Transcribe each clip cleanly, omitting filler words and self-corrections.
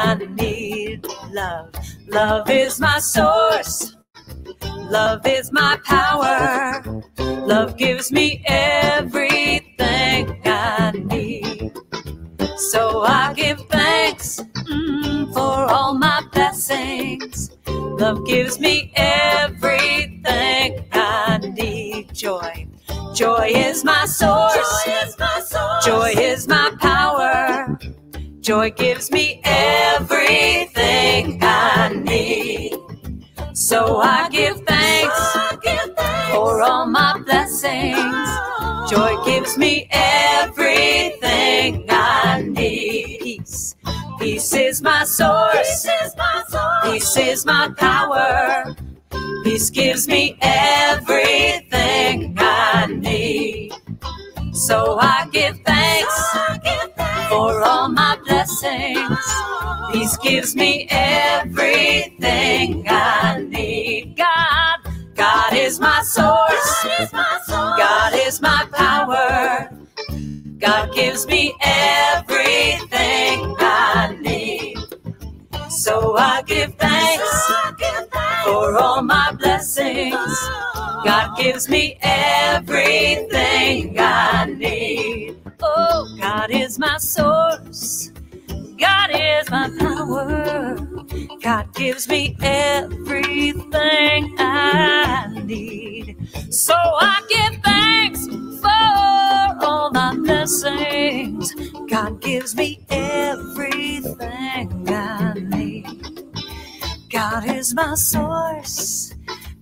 I need. Love is my source. Love is my power. Love gives me everything I need. So I give thanks for all my blessings. Love gives me everything I need. Joy is my source. Joy is my power. Joy gives me everything I need. So I give thanks for all my blessings. Joy gives me everything I need. Peace is my source. Peace is my power. Peace gives me everything I need. So I give thanks for all my blessings. Peace gives me everything I need. God is my source. God is my power. God gives me everything I need. So I give thanks for all my blessings. God gives me everything I need. Oh, God is my source. God is my power. God gives me everything I need. So I give thanks for all my blessings. God gives me everything I need. God is my source.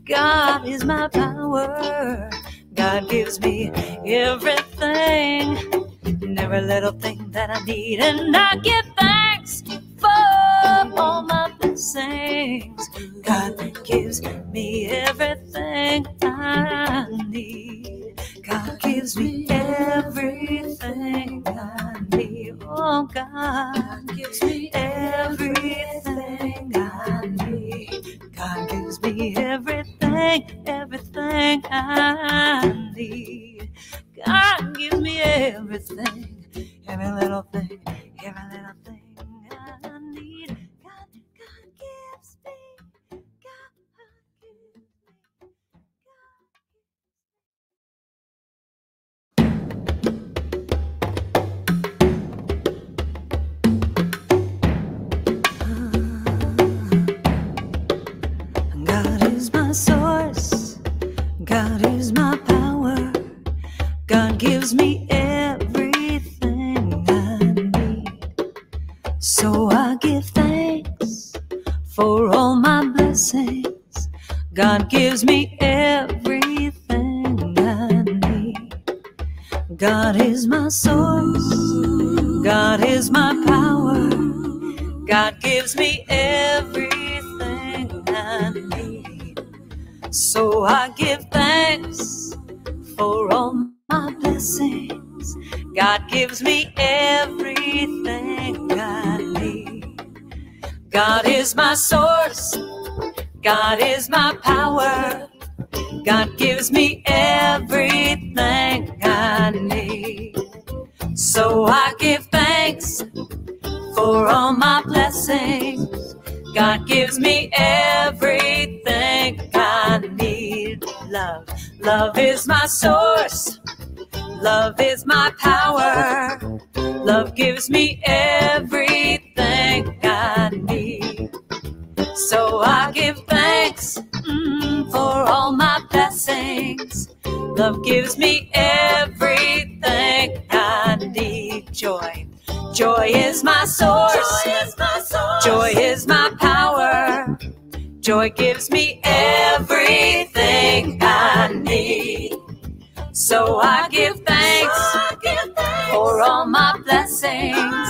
God is my power. God gives me everything and every little thing that I need. And I give thanks for all my blessings. God gives me everything I need. God gives me everything I need. Oh, God gives me everything I need. God gives me everything I need. God gives me everything, every little thing I need. God gives me, God is my source. God is my power. God gives me everything I need. So I give thanks for all my blessings. God gives me everything I need. God is my source. God is my power. God gives me everything I need. So I give thanks for all my blessings. God gives me everything I need. God is my source. God is my power. God gives me everything I need. So I give thanks for all my blessings. God gives me everything I need. Love is my source. Love is my power. Love gives me everything I need. So I give thanks for all my blessings. Love gives me everything I need. Joy is my source. Joy is my power. Joy gives me everything I need. So I give thanks for all my blessings.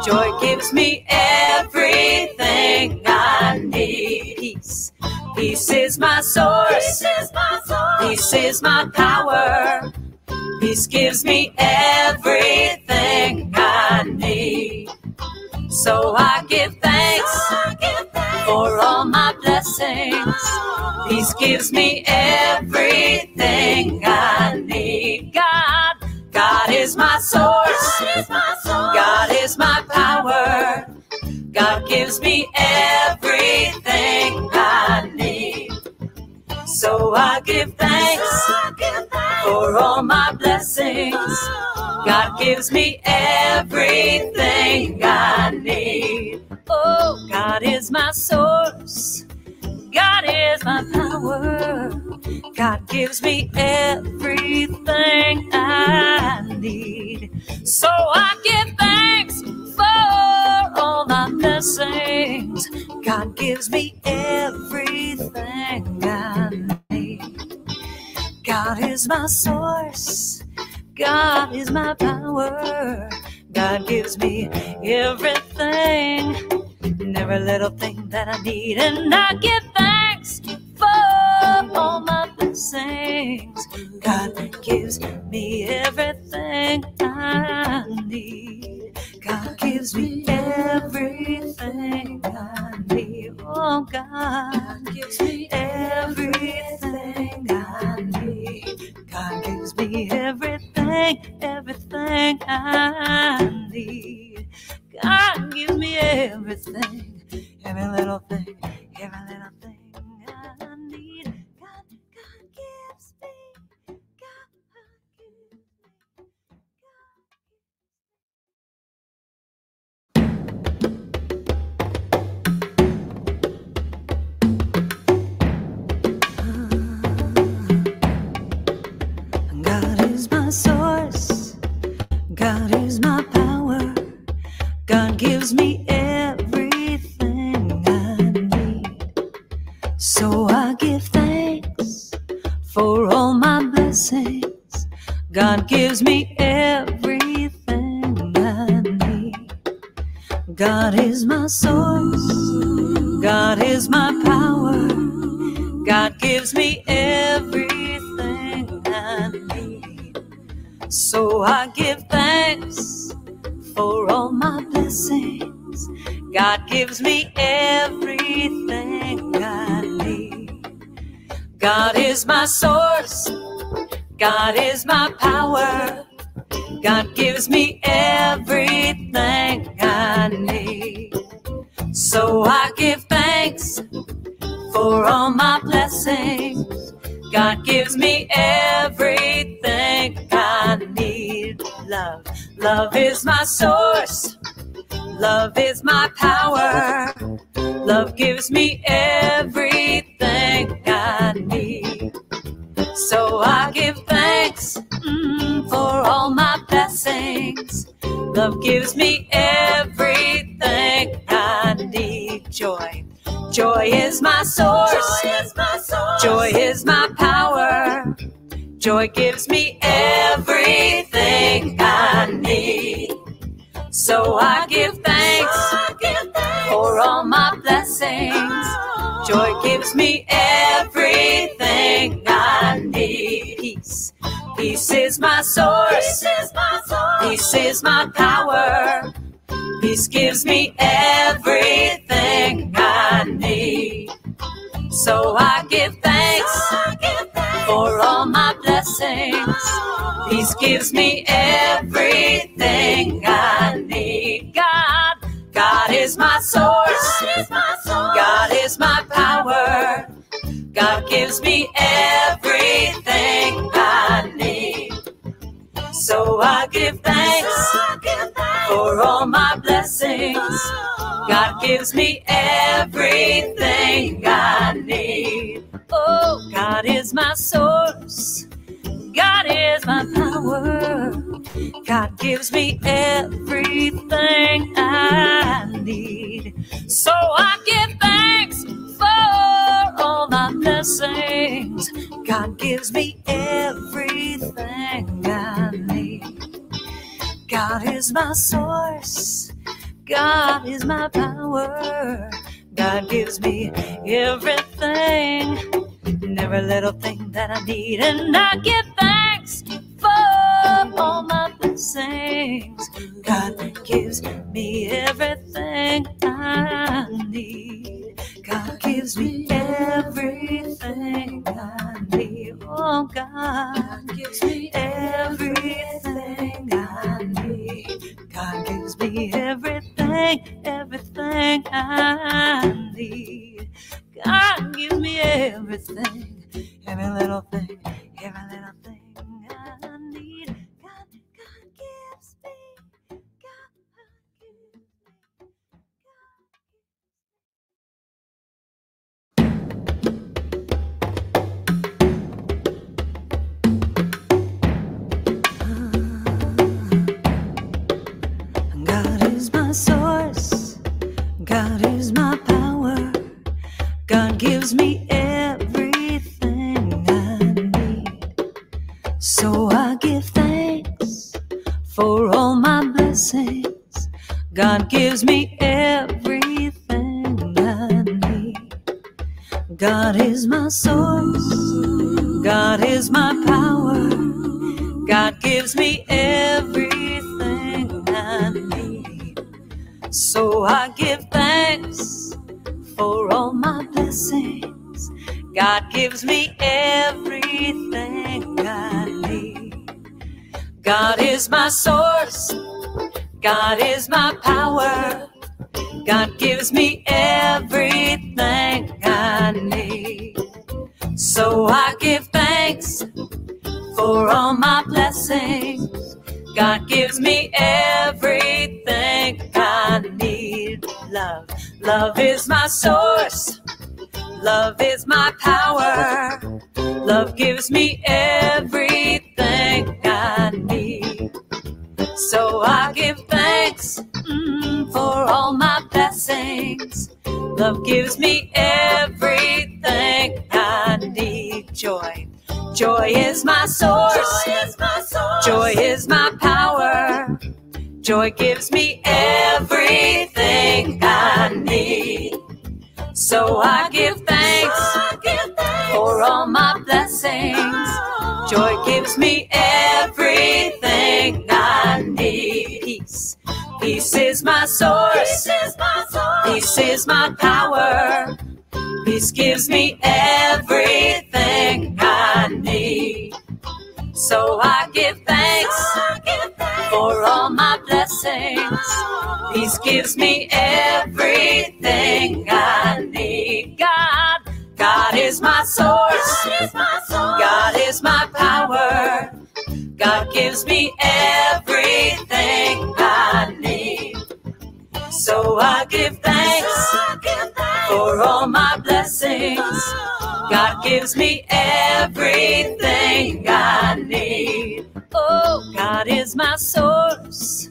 Joy gives me everything I need. Peace is my source. Peace is my power. Peace gives me everything I need. So I give thanks for all my blessings. Peace gives me everything I need. God is my source. God is my power. God gives me everything I need. So I give thanks for all my blessings. God gives me everything I need. Oh, God is my source. God is my power. God gives me everything I need. So I give thanks for all my blessings. God gives me everything I need. God is my source. God is my power. God gives me everything and every little thing that I need. And I give thanks for all my blessings. God gives me everything I need. God gives me everything I need. Oh, God gives me everything I need. God gives me everything, everything I need. God gives me everything, every little thing, every little thing I need. God gives me, God gives me, God is my source. God is my power. God gives me everything I need. So I give thanks for all my blessings. God gives me everything I need. God is my source. God is my power. God gives me everything I need. So I give thanks for all my blessings. God gives me everything I need. God is my source. God is my power. God gives me everything I need. So I give thanks for all my blessings. God gives me everything I need. Love is my source. Love is my power. Love gives me everything I need. So I give thanks for all my blessings. Love gives me everything I need. Joy is my source. Joy is my power. Joy gives me everything I need. So I give thanks for all my blessings. Joy gives me everything I need. Peace is my source. Peace is my power. Peace gives me everything I need. So I give thanks for all my blessings. Peace gives me everything I need. God is my source. God is my power. God gives me everything I need. So I give thanks for all my blessings. God gives me everything I need. Oh, God is my source. God is my power. God gives me everything I need. So I give thanks for all my blessings. God gives me everything I need. God is my source. God is my power. God gives me everything and every little thing that I need. And I give thanks for all my blessings. God gives me everything I need. God gives me everything I need. Oh, God gives me everything I need. God gives me everything, everything everything I need. God gives me everything, every little thing I need. God gives me, God gives me. God is my source, God is my power, God gives me everything I need. So I give thanks for all my blessings. God gives me everything I need. God is my source, God is my power, God gives me everything I need. So I give thanks for all my blessings. God gives me everything I need. God is my source, God is my power, God gives me everything I need. So I give thanks for all my blessings. God gives me everything I need. Love is my source, love is my power, love gives me everything I need. So I give thanks for all my blessings. Love gives me everything I need. Joy is my source, joy is my power, joy gives me everything I need. So I give thanks for all my blessings. Joy gives me everything I need. Peace is my source, peace is my power, peace gives me everything I need. So I give thanks for all my blessings. Peace gives me everything I need. God is my source, God is my power, God gives me everything I need. So I give thanks for all my blessings. God gives me everything I need. Oh, God is my source,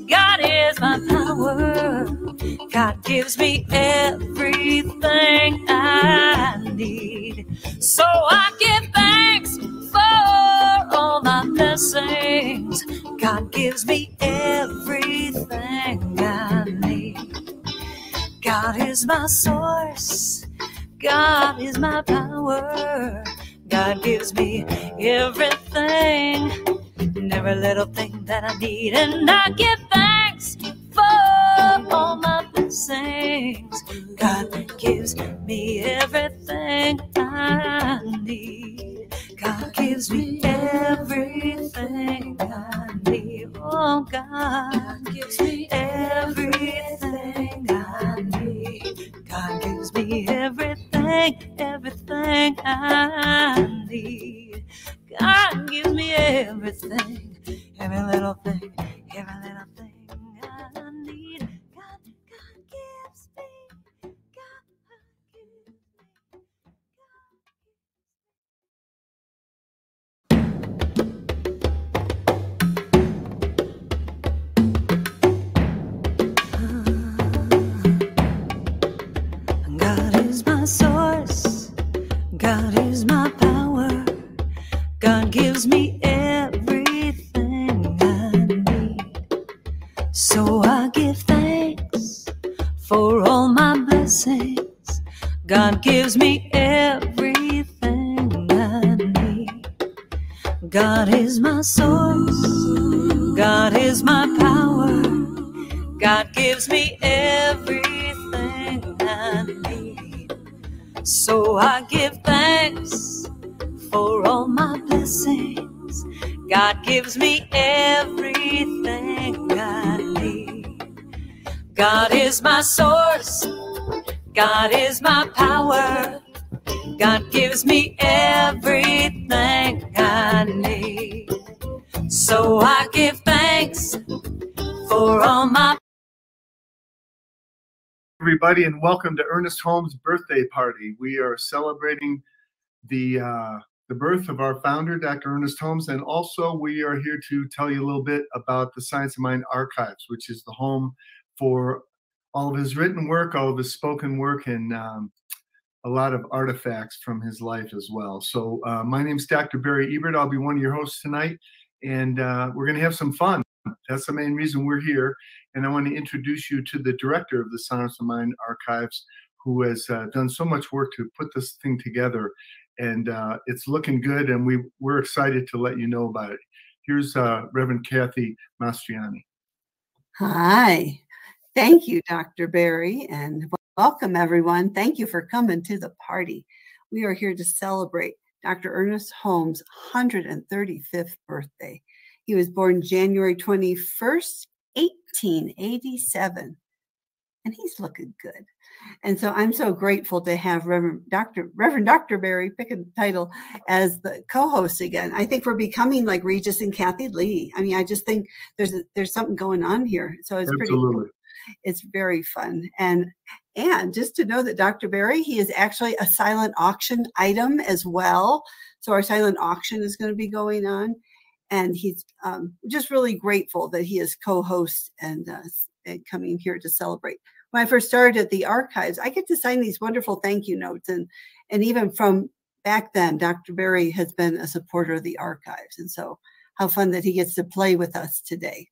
God is my power, God gives me everything I need. So I give thanks for all my blessings. God gives me everything I need. God is my source, God is my power, God gives me everything and every little thing that I need. And I give thanks for all my blessings. God gives me everything I need. God gives me everything I need. Oh, God gives me everything I need. God gives me everything I need. God gives me everything, every little thing I need. God gives me, God gives me. God is my source, God is my power, God gives me everything I need. So I give thanks for all my blessings. God gives me everything I need. God is my source, God is my power, God gives me everything I need. So I give thanks for all my blessings. God gives me everything I need. God is my source. God is my power. God gives me everything I need. So I give thanks for all my. Everybody, and welcome to Ernest Holmes' birthday party. We are celebrating the birth of our founder, Dr. Ernest Holmes, and also we are here to tell you a little bit about the Science of Mind Archives, which is the home for all of his written work, all of his spoken work, and a lot of artifacts from his life as well. So my name is Dr. Barry Ebert. I'll be one of your hosts tonight, and we're going to have some fun. That's the main reason we're here. And I want to introduce you to the director of the Science of Mind Archives, who has done so much work to put this thing together. And it's looking good, and we're excited to let you know about it. Here's Reverend Kathy Mastriani. Hi. Thank you, Dr. Barry, and welcome, everyone. Thank you for coming to the party. We are here to celebrate Dr. Ernest Holmes' 135th birthday. He was born January 21st, 1887, and he's looking good. And so I'm so grateful to have Reverend Dr. Barry pick a title as the co-host again. I think we're becoming like Regis and Kathy Lee. I mean, I just think there's something going on here. So it's Absolutely. It's very fun. And just to know that Dr. Barry, he is actually a silent auction item as well. So our silent auction is going to be going on. And he's just really grateful that he is co-host and coming here to celebrate. When I first started at the archives, I get to sign these wonderful thank you notes. And even from back then, Dr. Barry has been a supporter of the archives. And so how fun that he gets to play with us today.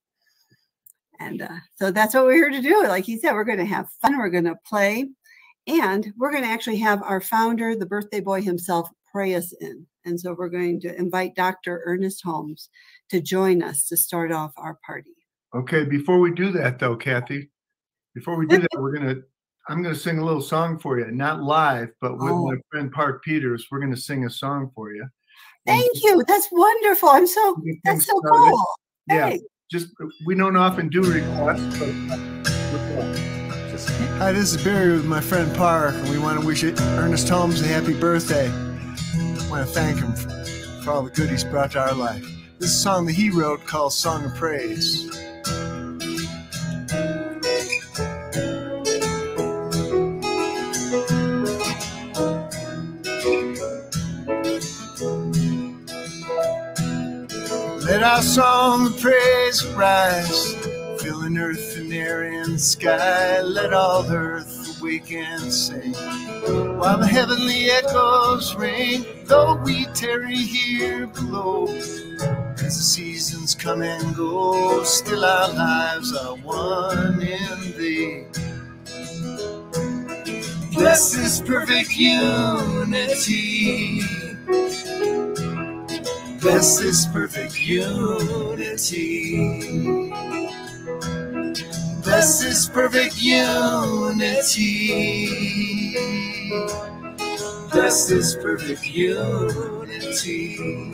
And so that's what we're here to do. Like he said, we're going to have fun. We're going to play. And we're going to actually have our founder, the birthday boy himself, pray us in. And so we're going to invite Dr. Ernest Holmes to join us to start off our party. Okay, before we do that, though, Kathy, before we do that, I'm going to sing a little song for you. Not live, but with my friend Park Peters, we're going to sing a song for you. Thank you. That's wonderful. That's so cool. Yeah. Just we don't often do requests, but hi, this is Barry with my friend Park, and we want to wish Ernest Holmes a happy birthday. I want to thank him for all the good he's brought to our life. This is a song that he wrote called Song of Praise. Let our song of praise rise, filling earth and air and sky. Let all earth awake and sing, while the heavenly echoes ring. Though we tarry here below, as the seasons come and go, still our lives are one in thee. Bless this perfect unity. Bless this perfect unity. Bless this perfect unity. Bless this perfect unity.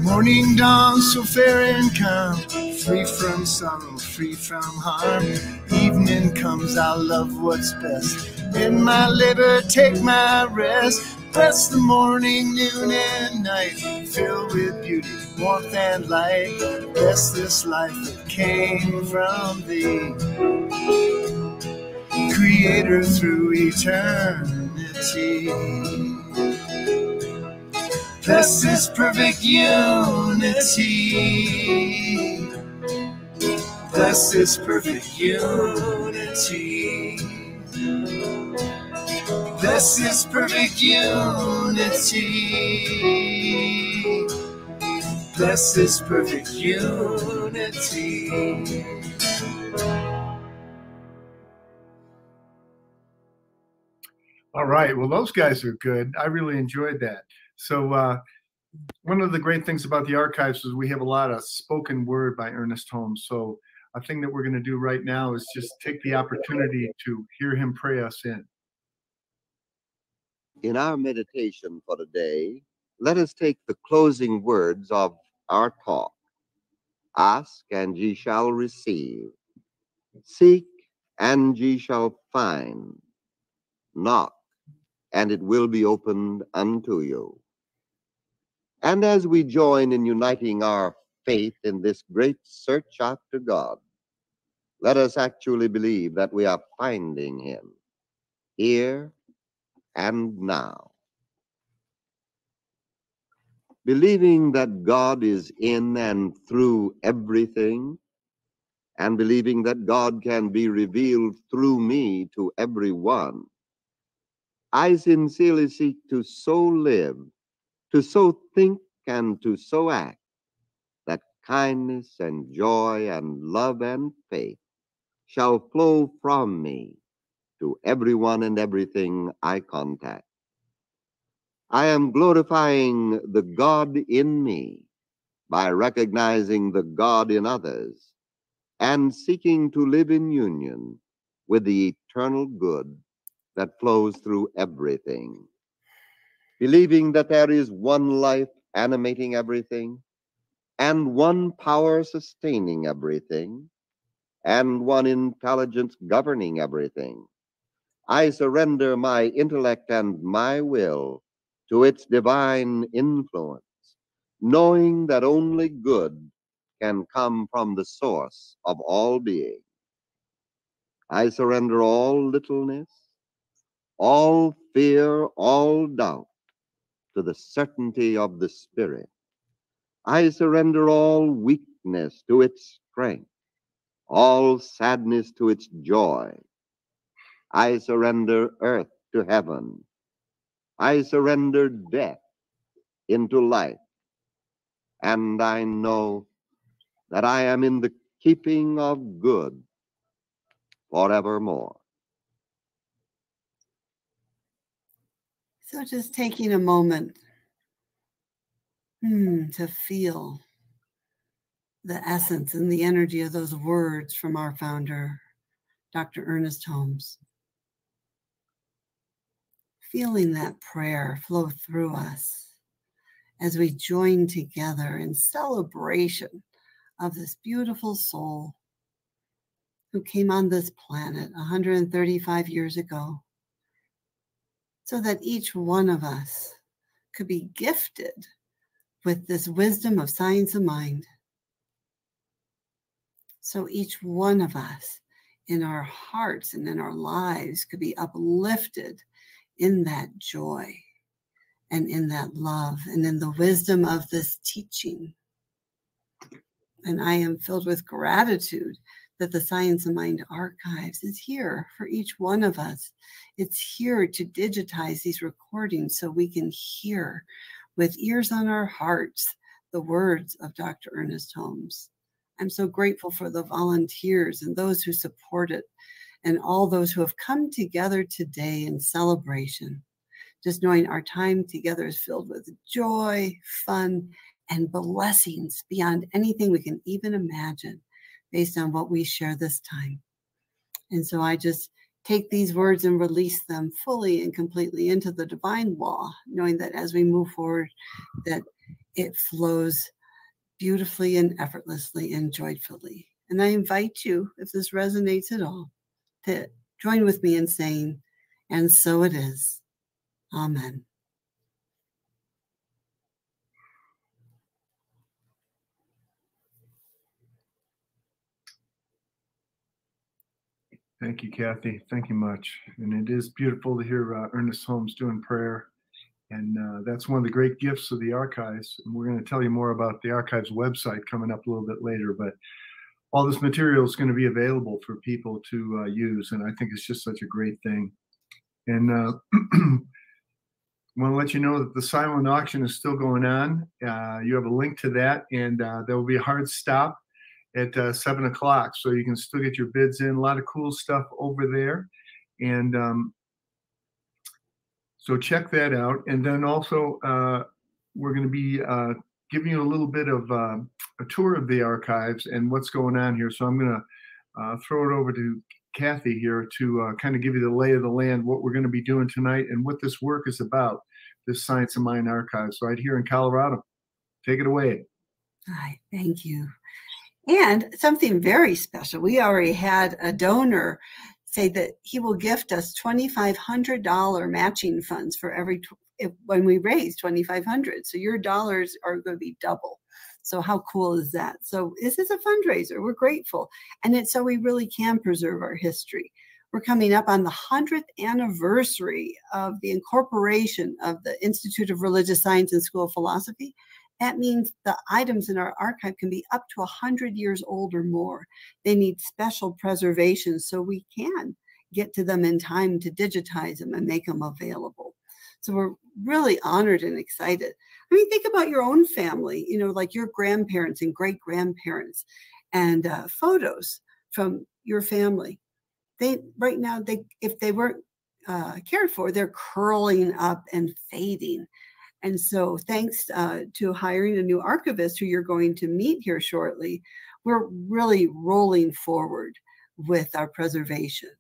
Morning dawn so fair and calm, free from sorrow, free from harm. Evening comes, I'll love what's best. In my labor take my rest. Bless the morning, noon, and night, filled with beauty, warmth, and light. Bless this life that came from thee, Creator through eternity. Bless this perfect unity. Bless this perfect unity. Bless this perfect unity. Bless this perfect unity. all right. Well, those guys are good. I really enjoyed that. So one of the great things about the archives is we have a lot of spoken word by Ernest Holmes. So a thing that we're going to do right now is just take the opportunity to hear him pray us in. In our meditation for today, let us take the closing words of our talk. Ask, and ye shall receive. Seek, and ye shall find. Knock, and it will be opened unto you. And as we join in uniting our faith in this great search after God, let us actually believe that we are finding him here and now. Believing that God is in and through everything, and believing that God can be revealed through me to everyone, I sincerely seek to so live, to so think, and to so act that kindness and joy and love and faith shall flow from me to everyone and everything I contact. I am glorifying the God in me by recognizing the God in others and seeking to live in union with the eternal good that flows through everything. Believing that there is one life animating everything, and one power sustaining everything, and one intelligence governing everything, I surrender my intellect and my will to its divine influence, knowing that only good can come from the source of all being. I surrender all littleness, all fear, all doubt to the certainty of the Spirit. I surrender all weakness to its strength, all sadness to its joy. I surrender earth to heaven. I surrender death into life. And I know that I am in the keeping of good forevermore. So just taking a moment to feel the essence and the energy of those words from our founder, Dr. Ernest Holmes. Feeling that prayer flow through us as we join together in celebration of this beautiful soul who came on this planet 135 years ago, so that each one of us could be gifted with this wisdom of science of mind. So each one of us in our hearts and in our lives could be uplifted in that joy and in that love and in the wisdom of this teaching. And I am filled with gratitude that the Science of Mind Archives is here for each one of us. It's here to digitize these recordings so we can hear with ears on our hearts the words of Dr. Ernest Holmes. I'm so grateful for the volunteers and those who support it and all those who have come together today in celebration. Just knowing our time together is filled with joy, fun, and blessings beyond anything we can even imagine based on what we share this time. And so I just take these words and release them fully and completely into the divine law, knowing that as we move forward, that it flows beautifully and effortlessly and joyfully. And I invite you, if this resonates at all, to join with me in saying, and so it is. Amen. Thank you, Kathy. Thank you much. And it is beautiful to hear Ernest Holmes doing prayer. And that's one of the great gifts of the archives. And we're going to tell you more about the archives website coming up a little bit later. But all this material is going to be available for people to use. And I think it's just such a great thing. And I want to let you know that the silent auction is still going on. You have a link to that. And there will be a hard stop at 7 o'clock. So you can still get your bids in. A lot of cool stuff over there. And so check that out. And then also we're going to be giving you a little bit of a tour of the archives and what's going on here. So I'm going to throw it over to Kathy here to kind of give you the lay of the land, what we're going to be doing tonight and what this work is about, this Science of Mind Archives right here in Colorado. Take it away. Hi, thank you. And something very special. We already had a donor say that he will gift us $2,500 matching funds for every when we raise $2,500. So your dollars are going to be double. So how cool is that? So this is a fundraiser. We're grateful. And it's so we really can preserve our history. We're coming up on the 100th anniversary of the incorporation of the Institute of Religious Science and School of Philosophy. That means the items in our archive can be up to 100 years old or more. They need special preservation so we can get to them in time to digitize them and make them available. So we're really honored and excited. I mean, think about your own family, you know, like your grandparents and great-grandparents and photos from your family. Right now, if they weren't cared for, they're curling up and fading. And so thanks to hiring a new archivist who you're going to meet here shortly, we're really rolling forward with our preservation.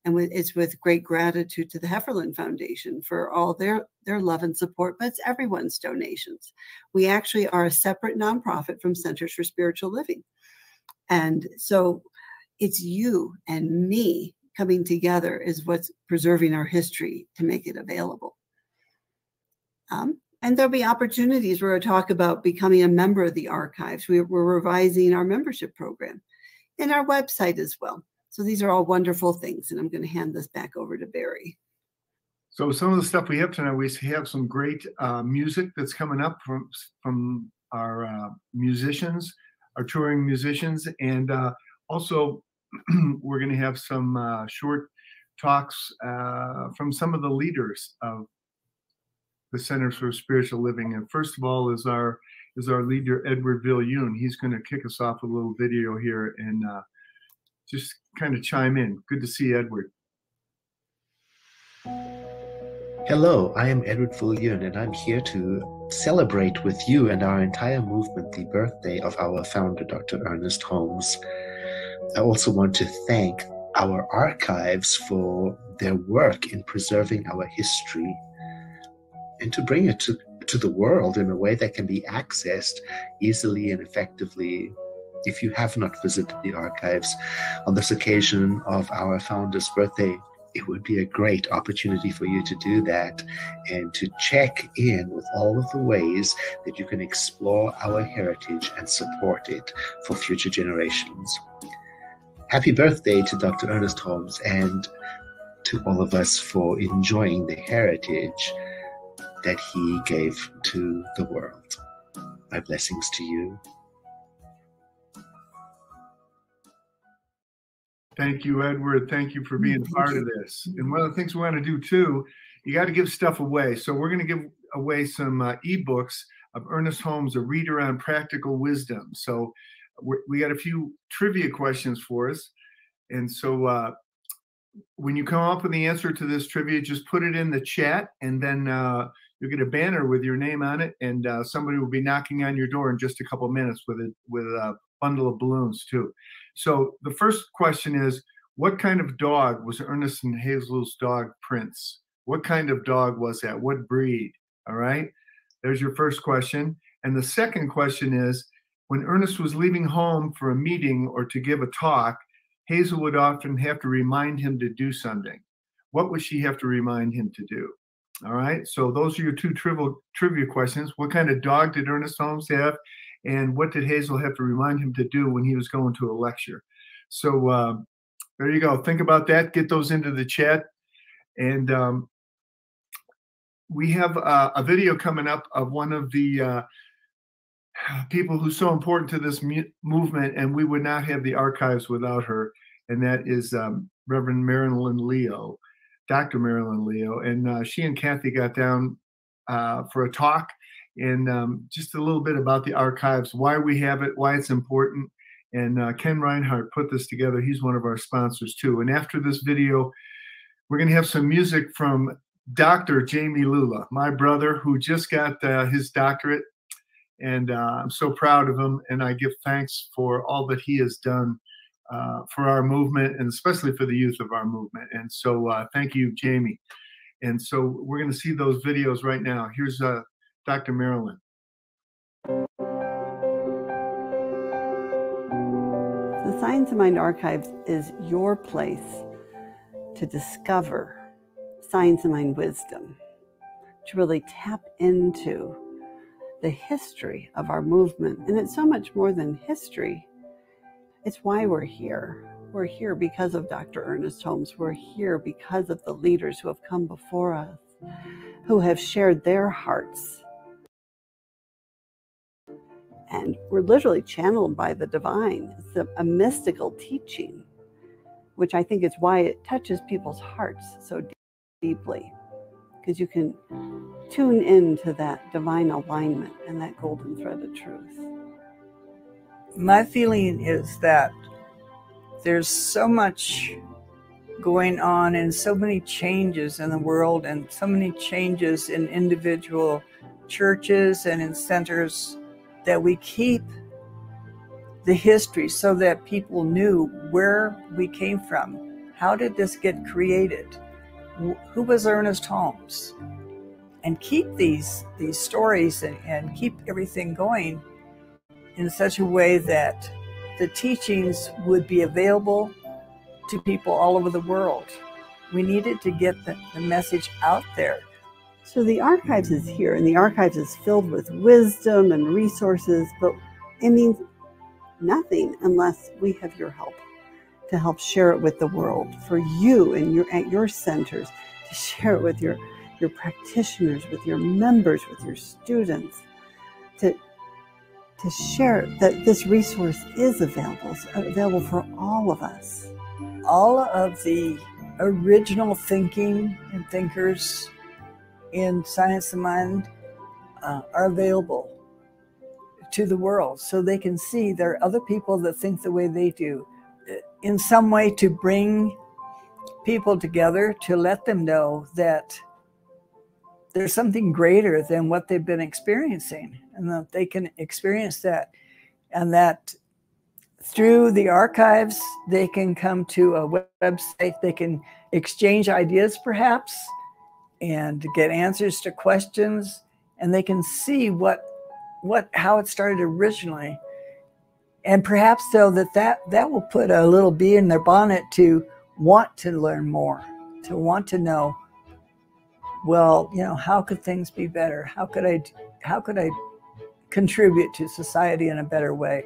And it's with great gratitude to the Hefferland Foundation for all their love and support, but it's everyone's donations. We actually are a separate nonprofit from Centers for Spiritual Living. And so it's you and me coming together is what's preserving our history to make it available. And there'll be opportunities where I talk about becoming a member of the archives. We're revising our membership program and our website as well. So these are all wonderful things, and I'm going to hand this back over to Barry. So some of the stuff we have tonight, we have some great music that's coming up from our musicians, our touring musicians, and also we're going to have some short talks from some of the leaders of the Centers for Spiritual Living. And first of all is our leader, Edward Viljoen. He's going to kick us off a little video here and just kind of chime in. Good to see Edward. Hello, I am Edward Viljoen, and I'm here to celebrate with you and our entire movement the birthday of our founder, Dr. Ernest Holmes. I also want to thank our archives for their work in preserving our history and to bring it to the world in a way that can be accessed easily and effectively. If you have not visited the archives on this occasion of our founder's birthday, it would be a great opportunity for you to do that and to check in with all of the ways that you can explore our heritage and support it for future generations. Happy birthday to Dr. Ernest Holmes and to all of us for enjoying the heritage that he gave to the world. My blessings to you. Thank you, Edward. Thank you for being part of this. And one of the things we want to do too, you got to give stuff away. So we're going to give away some ebooks of Ernest Holmes, A Reader on Practical Wisdom. So we got a few trivia questions for us. And so when you come up with the answer to this trivia, just put it in the chat, and then you'll get a banner with your name on it, and somebody will be knocking on your door in just a couple of minutes with a bundle of balloons too. So the first question is, what kind of dog was Ernest and Hazel's dog, Prince? What kind of dog was that? What breed? All right. There's your first question. And the second question is, when Ernest was leaving home for a meeting or to give a talk, Hazel would often have to remind him to do something. What would she have to remind him to do? All right. So those are your two trivia questions. What kind of dog did Ernest Holmes have? And what did Hazel have to remind him to do when he was going to a lecture? So there you go. Think about that. Get those into the chat. And we have a video coming up of one of the people who's so important to this movement, and we would not have the archives without her. And that is Reverend Marilyn Leo, Dr. Marilyn Leo. And she and Kathy got down for a talk, and just a little bit about the archives, why we have it, why it's important. And Ken Reinhardt put this together. He's one of our sponsors too. And after this video, we're going to have some music from Dr. Jamie Lula, my brother, who just got his doctorate. And I'm so proud of him, and I give thanks for all that he has done for our movement, and especially for the youth of our movement. And so thank you, Jamie. And so we're going to see those videos right now. Here's Dr. Marilyn. The Science of Mind Archives is your place to discover science of mind wisdom, to really tap into the history of our movement. And it's so much more than history. It's why we're here. We're here because of Dr. Ernest Holmes. We're here because of the leaders who have come before us, who have shared their hearts. And we're literally channeled by the divine. It's a mystical teaching, which I think is why it touches people's hearts so deeply, because you can tune into that divine alignment and that golden thread of truth. My feeling is that there's so much going on and so many changes in the world and so many changes in individual churches and in centers that we keep the history so that people knew where we came from. How did this get created? Who was Ernest Holmes? And keep these stories and keep everything going in such a way that the teachings would be available to people all over the world. We needed to get the message out there. So the archives is here, and the archives is filled with wisdom and resources, but it means nothing unless we have your help to help share it with the world, for you and at your centers, to share it with your practitioners, with your members, with your students, to share that this resource is available for all of us. All of the original thinking and thinkers in Science of Mind are available to the world, so they can see there are other people that think the way they do, in some way to bring people together, to let them know that there's something greater than what they've been experiencing, and that they can experience that, and that through the archives, they can come to a website, they can exchange ideas perhaps, and get answers to questions, and they can see how it started originally. And perhaps though that will put a little bee in their bonnet to want to learn more, to want to know, well, how could things be better? How could I contribute to society in a better way?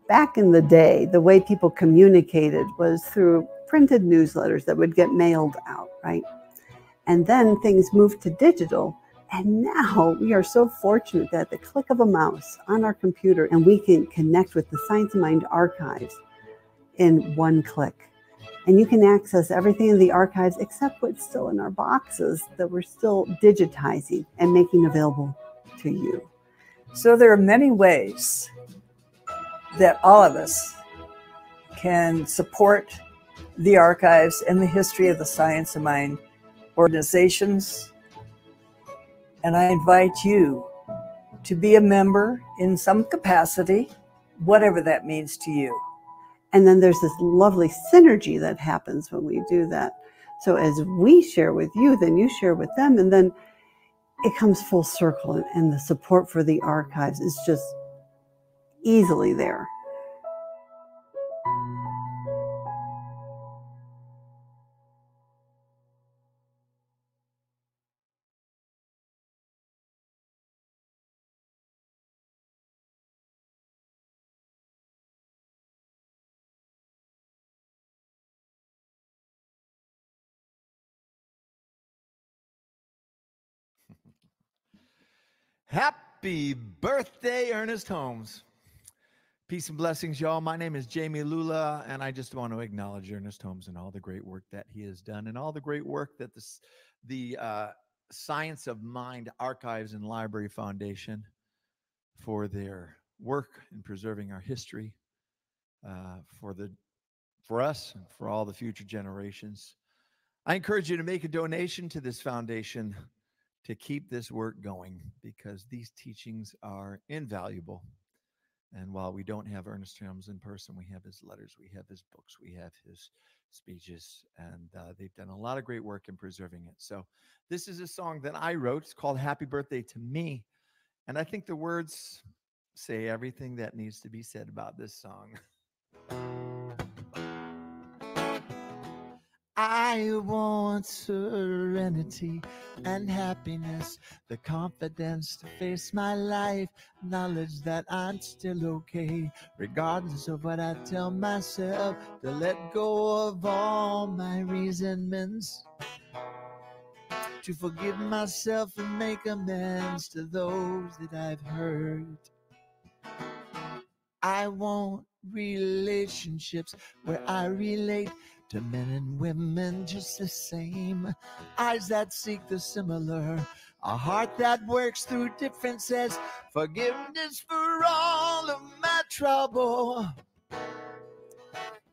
Back in the day, the way people communicated was through printed newsletters that would get mailed out, right? And then things moved to digital. And now we are so fortunate that at the click of a mouse on our computer, and we can connect with the Science of Mind archives in one click. And you can access everything in the archives except what's still in our boxes that we're still digitizing and making available to you. So there are many ways that all of us can support the archives and the history of the Science of Mind organizations. And I invite you to be a member in some capacity, whatever that means to you. And then there's this lovely synergy that happens when we do that. So as we share with you, then you share with them, and then it comes full circle, and the support for the archives is just easily there. Happy birthday, Ernest Holmes. Peace and blessings, y'all. My name is Jamie Lula, and I just want to acknowledge Ernest Holmes and all the great work that he has done, and all the great work that the Science of Mind Archives and Library Foundation for their work in preserving our history for us and for all the future generations. I encourage you to make a donation to this foundation to keep this work going, because these teachings are invaluable. And while we don't have Ernest Holmes in person, we have his letters, we have his books, we have his speeches, and they've done a lot of great work in preserving it. So this is a song that I wrote. It's called Happy Birthday to Me. And I think the words say everything that needs to be said about this song. I want serenity and happiness, the confidence to face my life, knowledge that I'm still okay, regardless of what I tell myself, to let go of all my resentments, to forgive myself and make amends to those that I've hurt. I want relationships where I relate to men and women just the same, eyes that seek the similar, a heart that works through differences, forgiveness for all of my trouble,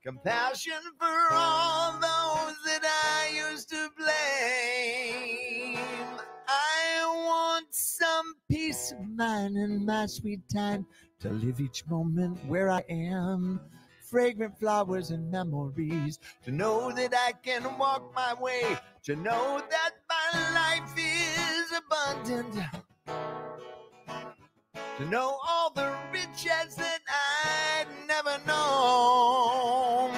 compassion for all those that I used to blame. I want some peace of mind in my sweet time, to live each moment where I am, fragrant flowers and memories, to know that I can walk my way, to know that my life is abundant, to know all the riches that I'd never known.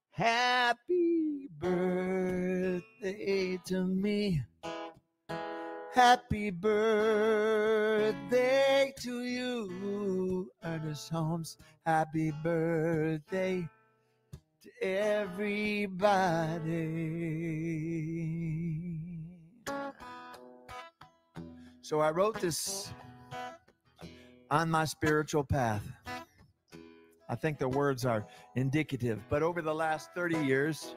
Happy birthday to me. Happy birthday to you, Ernest Holmes. Happy birthday to everybody. So I wrote this on my spiritual path. I think the words are indicative, but over the last 30 years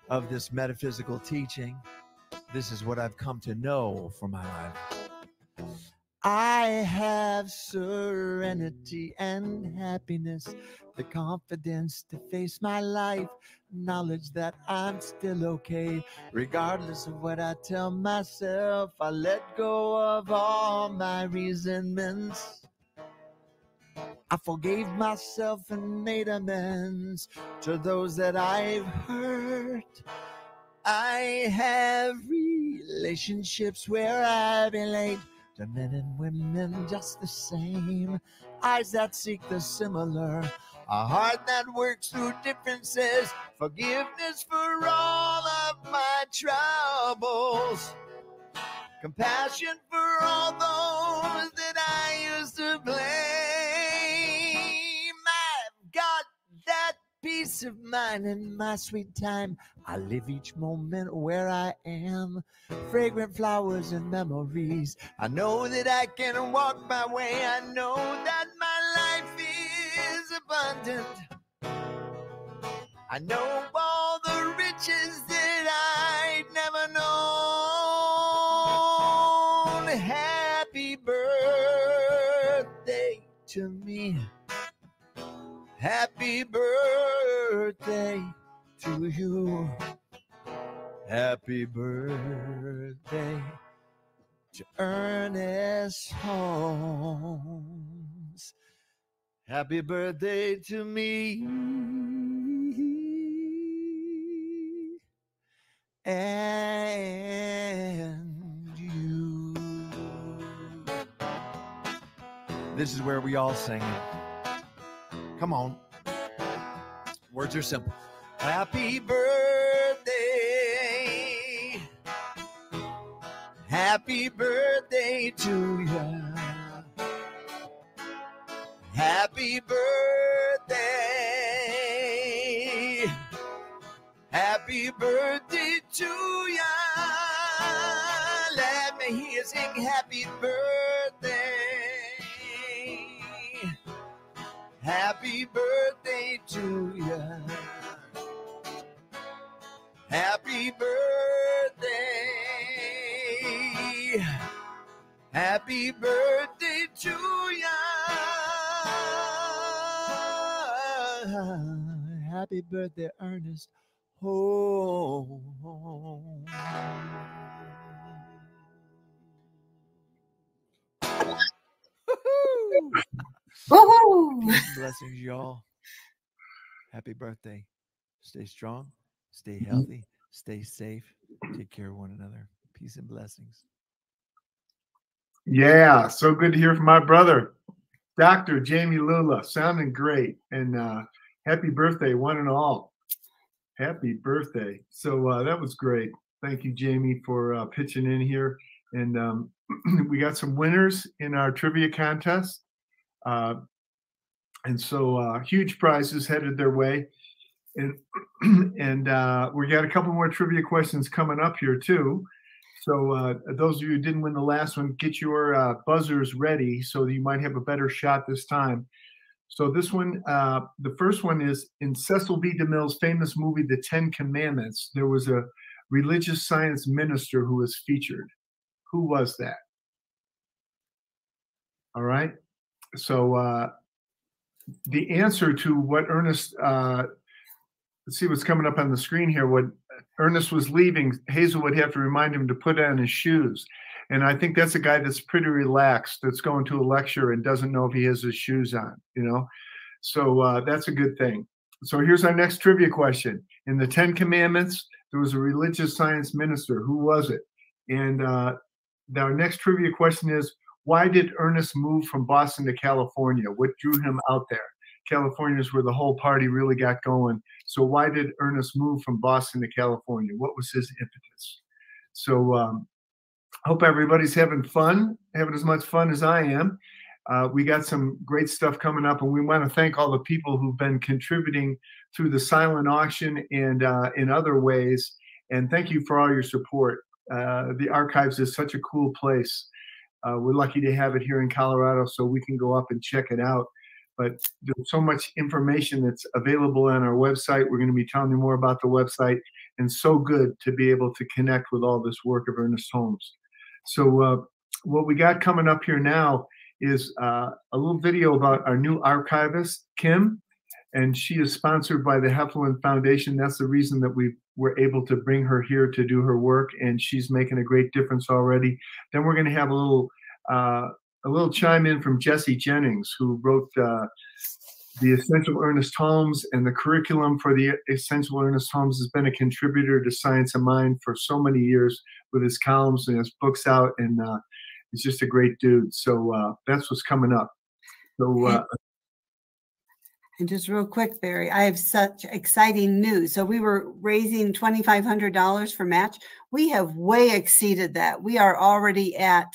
of this metaphysical teaching, this is what I've come to know for my life. I have serenity and happiness, the confidence to face my life, knowledge that I'm still okay, regardless of what I tell myself. I let go of all my resentments, I forgave myself and made amends to those that I've hurt. I have relationships where I relate to men and women just the same, eyes that seek the similar, a heart that works through differences, forgiveness for all of my troubles, compassion for all those that I used to blame. I've got that peace of mind in my sweet time. I live each moment where I am, fragrant flowers and memories. I know that I can walk my way. I know that my life is abundant. I know all the riches that I'd never known. Happy birthday to me. Happy birthday to you. Happy birthday to Ernest Holmes. Happy birthday to me and you. This is where we all sing it. Come on. Words are simple. Happy birthday. Happy birthday to you. Happy birthday. Happy birthday to you. Let me hear you sing happy birthday. Happy birthday to you. Happy birthday. Happy birthday to you. Happy birthday, Ernest Holmes. Peace and blessings, y'all. Happy birthday. Stay strong, stay healthy, stay safe, take care of one another. Peace and blessings. Yeah, so good to hear from my brother, Dr. Jamie Lula. Sounding great. And happy birthday, one and all. Happy birthday. So that was great. Thank you, Jamie, for pitching in here. And we got some winners in our trivia contest. And so huge prizes headed their way. And we got a couple more trivia questions coming up here too. So those of you who didn't win the last one, get your buzzers ready so that you might have a better shot this time. So this one, the first one is in Cecil B. DeMille's famous movie, The 10 Commandments, there was a religious science minister who was featured. Who was that? All right. So the answer to what Ernest, let's see what's coming up on the screen here. What Ernest was leaving, Hazel would have to remind him to put on his shoes. And I think that's a guy that's pretty relaxed, that's going to a lecture and doesn't know if he has his shoes on, you know? So that's a good thing. So here's our next trivia question. In the 10 Commandments, there was a religious science minister. Who was it? And our next trivia question is, why did Ernest move from Boston to California? What drew him out there? California is where the whole party really got going. So why did Ernest move from Boston to California? What was his impetus? So hope everybody's having fun, having as much fun as I am. We got some great stuff coming up, and we want to thank all the people who've been contributing through the silent auction and in other ways. And thank you for all your support. The archives is such a cool place. We're lucky to have it here in Colorado so we can go up and check it out. But there's so much information that's available on our website. We're going to be telling you more about the website, and so good to be able to connect with all this work of Ernest Holmes. So what we got coming up here now is a little video about our new archivist, Kim, and she is sponsored by the Heflin Foundation. That's the reason that we were able to bring her here to do her work, and she's making a great difference already. Then we're going to have a little chime in from Jesse Jennings, who wrote the Essential Ernest Holmes, and the curriculum for the Essential Ernest Holmes has been a contributor to Science of Mind for so many years with his columns and his books out, and he's just a great dude. So that's what's coming up. So. And just real quick, Barry, I have such exciting news. So we were raising $2,500 for match. We have way exceeded that. We are already at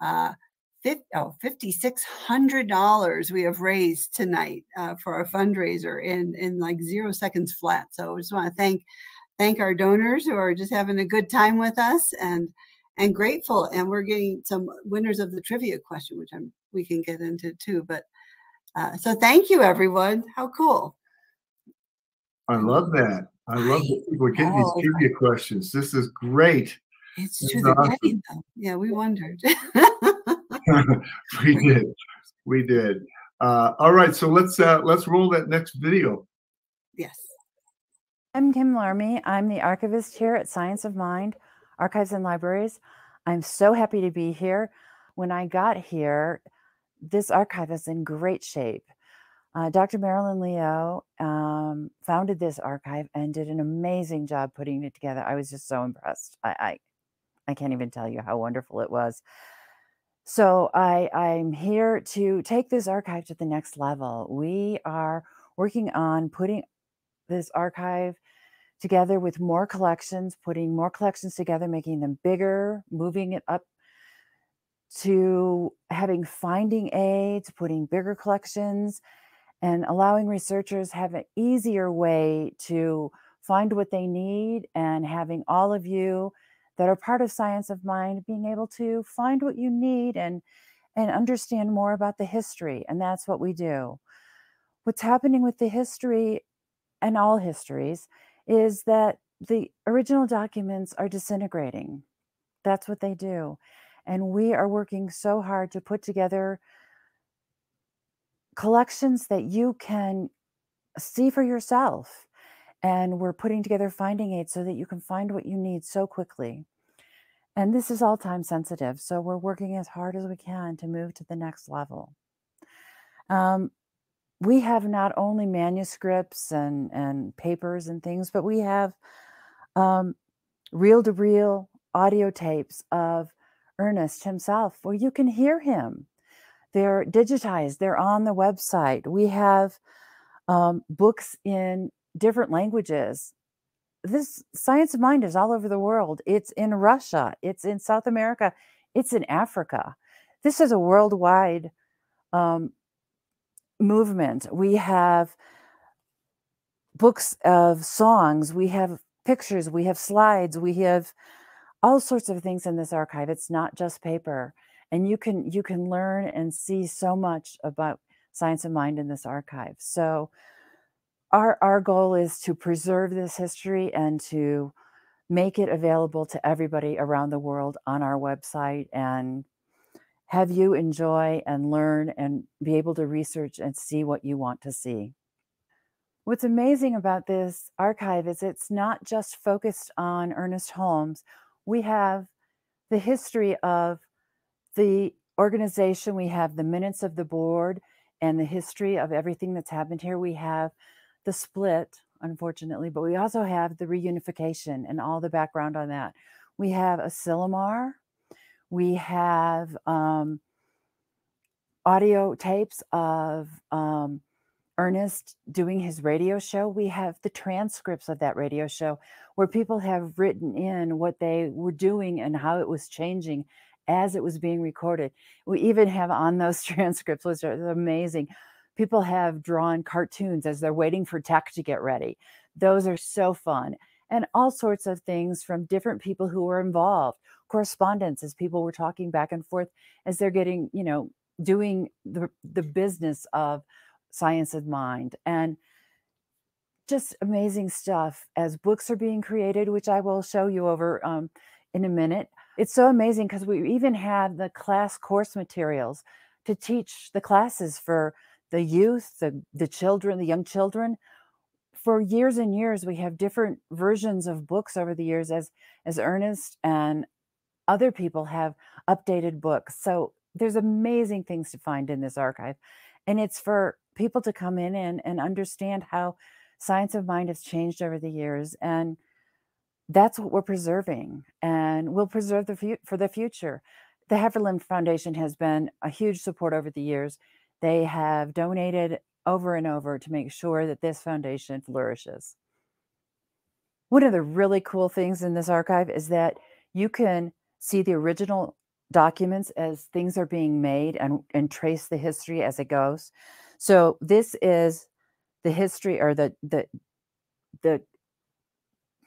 $5,600 we have raised tonight for our fundraiser in like 0 seconds flat. So I just want to thank our donors who are just having a good time with us and grateful. And we're getting some winners of the trivia question, which we can get into too. But so thank you, everyone. How cool. I love that. I love that people are getting these trivia questions. This is great. It's true. They're getting them. Yeah, we wondered. We did. All right, so let's roll that next video. Yes. I'm Kim Larmy. I'm the archivist here at Science of Mind, Archives and Libraries. I'm so happy to be here. When I got here, this archive is in great shape. Dr. Marilyn Leo founded this archive and did an amazing job putting it together. I was just so impressed. I can't even tell you how wonderful it was. So I'm here to take this archive to the next level. We are working on putting this archive together with more collections, putting more collections together, making them bigger, moving it up to having finding aids, putting bigger collections, and allowing researchers have an easier way to find what they need, and having all of you that are part of Science of Mind being able to find what you need and understand more about the history. And that's what we do. What's happening with the history and all histories is that the original documents are disintegrating. That's what they do. And we are working so hard to put together collections that you can see for yourself. And we're putting together finding aids so that you can find what you need so quickly. And this is all time sensitive. So we're working as hard as we can to move to the next level. we have not only manuscripts and papers and things, but we have reel-to-reel audio tapes of Ernest himself where you can hear him. They're digitized. They're on the website. We have books in different languages. This Science of Mind is all over the world. It's in Russia. It's in South America. It's in Africa. This is a worldwide movement. We have books of songs. We have pictures. We have slides. We have all sorts of things in this archive. It's not just paper. And you can learn and see so much about Science of Mind in this archive. So our goal is to preserve this history and to make it available to everybody around the world on our website and have you enjoy and learn and be able to research and see what you want to see. What's amazing about this archive is it's not just focused on Ernest Holmes. We have the history of the organization. We have the minutes of the board and the history of everything that's happened here. We have the split, unfortunately, but we also have the reunification and all the background on that. We have a Silmar. We have audio tapes of Ernest doing his radio show. We have the transcripts of that radio show where people have written in what they were doing and how it was changing as it was being recorded. We even have on those transcripts, which are amazing, people have drawn cartoons as they're waiting for tech to get ready. Those are so fun. And all sorts of things from different people who were involved. Correspondence as people were talking back and forth as they're getting, doing the business of Science of Mind. And just amazing stuff as books are being created, which I will show you over in a minute. It's so amazing because we even have the class course materials to teach the classes for the youth, the children, the young children. For years and years, we have different versions of books over the years as Ernest and other people have updated books. So there's amazing things to find in this archive. And it's for people to come in and understand how Science of Mind has changed over the years. And that's what we're preserving. And we'll preserve for the future. The Hefferland Foundation has been a huge support over the years. They have donated over and over to make sure that this foundation flourishes. One of the really cool things in this archive is that you can see the original documents as things are being made and trace the history as it goes. So this is the history or the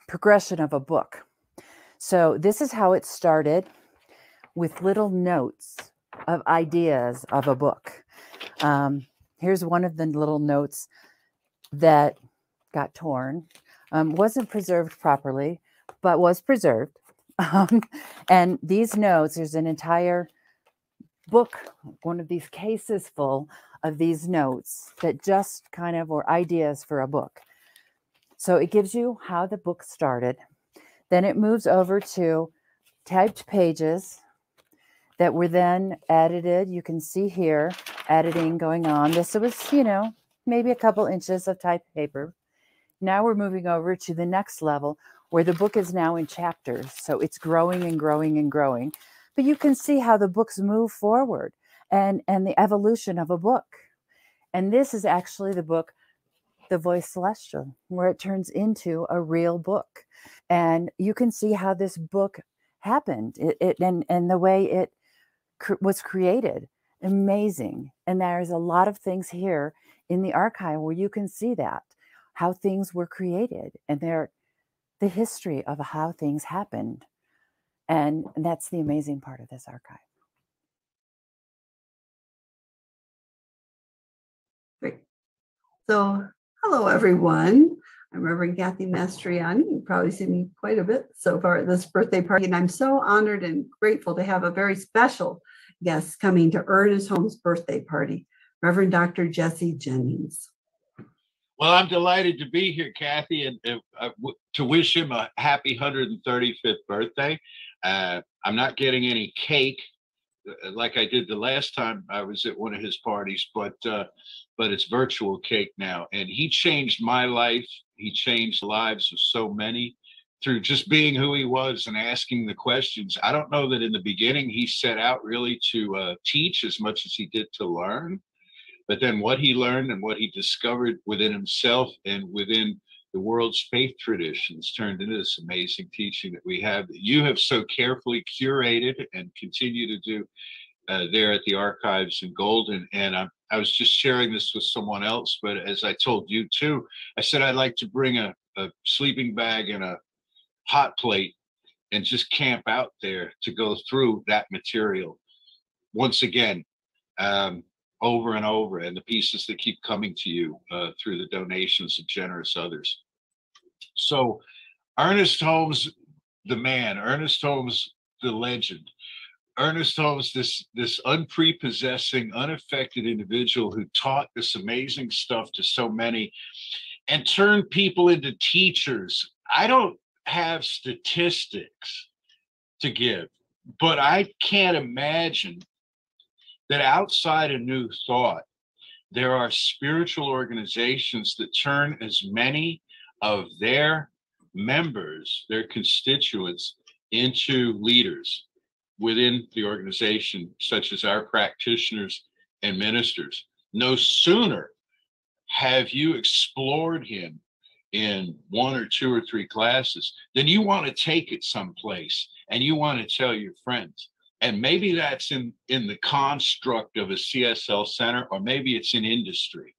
progression of a book. So this is how it started with little notes of ideas of a book. Here's one of the little notes that got torn, wasn't preserved properly, but was preserved. And these notes, there's an entire book, one of these cases full of these notes that just kind of were ideas for a book. So it gives you how the book started. Then it moves over to typed pages that were then edited. You can see here, editing going on. This was, maybe a couple inches of typed paper. Now we're moving over to the next level where the book is now in chapters. So it's growing and growing and growing. But you can see how the books move forward and the evolution of a book. And this is actually the book, The Voice Celestial, where it turns into a real book. And you can see how this book happened and the way it was created. Amazing. And there's a lot of things here in the archive where you can see that, how things were created and the history of how things happened. And that's the amazing part of this archive. Great. So, hello, everyone. I'm Reverend Kathy Mastriani. You've probably seen me quite a bit so far at this birthday party, and I'm so honored and grateful to have a very special guest coming to Ernest Holmes' birthday party, Reverend Dr. Jesse Jennings. Well, I'm delighted to be here, Kathy, and to wish him a happy 135th birthday. I'm not getting any cake like I did the last time I was at one of his parties, but it's virtual cake now. And he changed my life. He changed the lives of so many through just being who he was and asking the questions. I don't know that in the beginning he set out really to teach as much as he did to learn, but then what he learned and what he discovered within himself and within the world's faith traditions turned into this amazing teaching that we have, that you have so carefully curated and continue to do there at the archives in Golden. And I was just sharing this with someone else, but as I told you too, I said I'd like to bring a sleeping bag and a hot plate and just camp out there to go through that material once again, over and over, and the pieces that keep coming to you through the donations of generous others. So Ernest Holmes, the man, Ernest Holmes, the legend, Ernest Holmes, this unprepossessing, unaffected individual who taught this amazing stuff to so many and turned people into teachers. I don't have statistics to give, but I can't imagine that outside of New Thought, there are spiritual organizations that turn as many of their members, their constituents, into leaders within the organization, such as our practitioners and ministers. No sooner have you explored him in 1 or 2 or 3 classes than you want to take it someplace and you want to tell your friends. And maybe that's in the construct of a CSL center, or maybe it's in industry.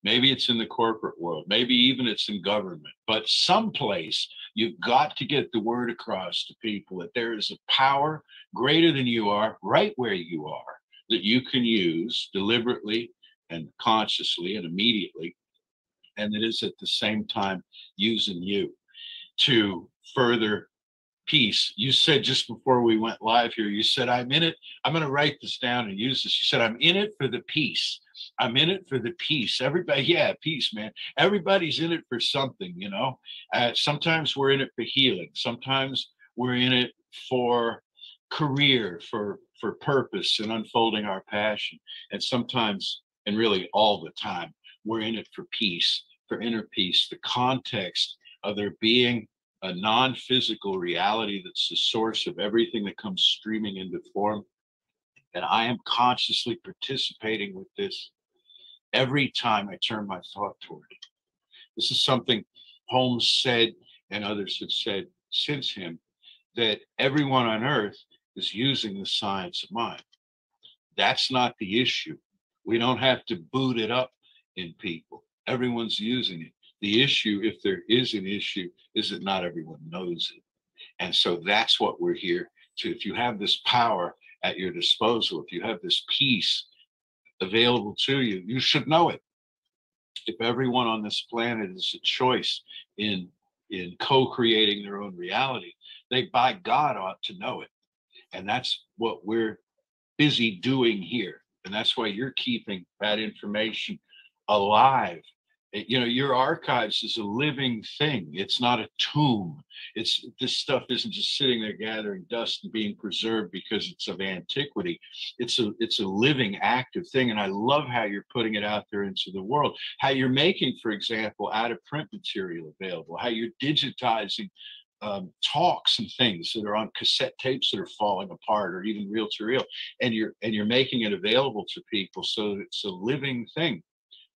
Maybe it's in the corporate world. Maybe even it's in government. But someplace you've got to get the word across to people that there is a power greater than you are, right where you are, that you can use deliberately and consciously and immediately, and that is at the same time using you to further peace. You said just before we went live here, you said, I'm in it. I'm going to write this down and use this. You said, I'm in it for the peace. I'm in it for the peace. Everybody, yeah, peace, man. Everybody's in it for something, you know. Sometimes we're in it for healing. Sometimes we're in it for career, for purpose and unfolding our passion. And sometimes, and really all the time, we're in it for peace, for inner peace, the context of there being a non-physical reality that's the source of everything that comes streaming into form. And I am consciously participating with this every time I turn my thought toward it. This is something Holmes said, and others have said since him, that everyone on earth is using the science of mind. That's not the issue. We don't have to boot it up in people. Everyone's using it. The issue, if there is an issue, is that not everyone knows it. And so that's what we're here to. If you have this power at your disposal, if you have this peace available to you, you should know it. If everyone on this planet is a choice in co-creating their own reality, they by God ought to know it. And that's what we're busy doing here. And that's why you're keeping that information alive. You know, your archives is a living thing. It's not a tomb. This stuff isn't just sitting there gathering dust and being preserved because it's of antiquity. It's a living, active thing. And I love how you're putting it out there into the world, how you're making, for example, out of print material available, how you're digitizing talks and things that are on cassette tapes that are falling apart, or even reel to reel, and you're making it available to people so that it's a living thing,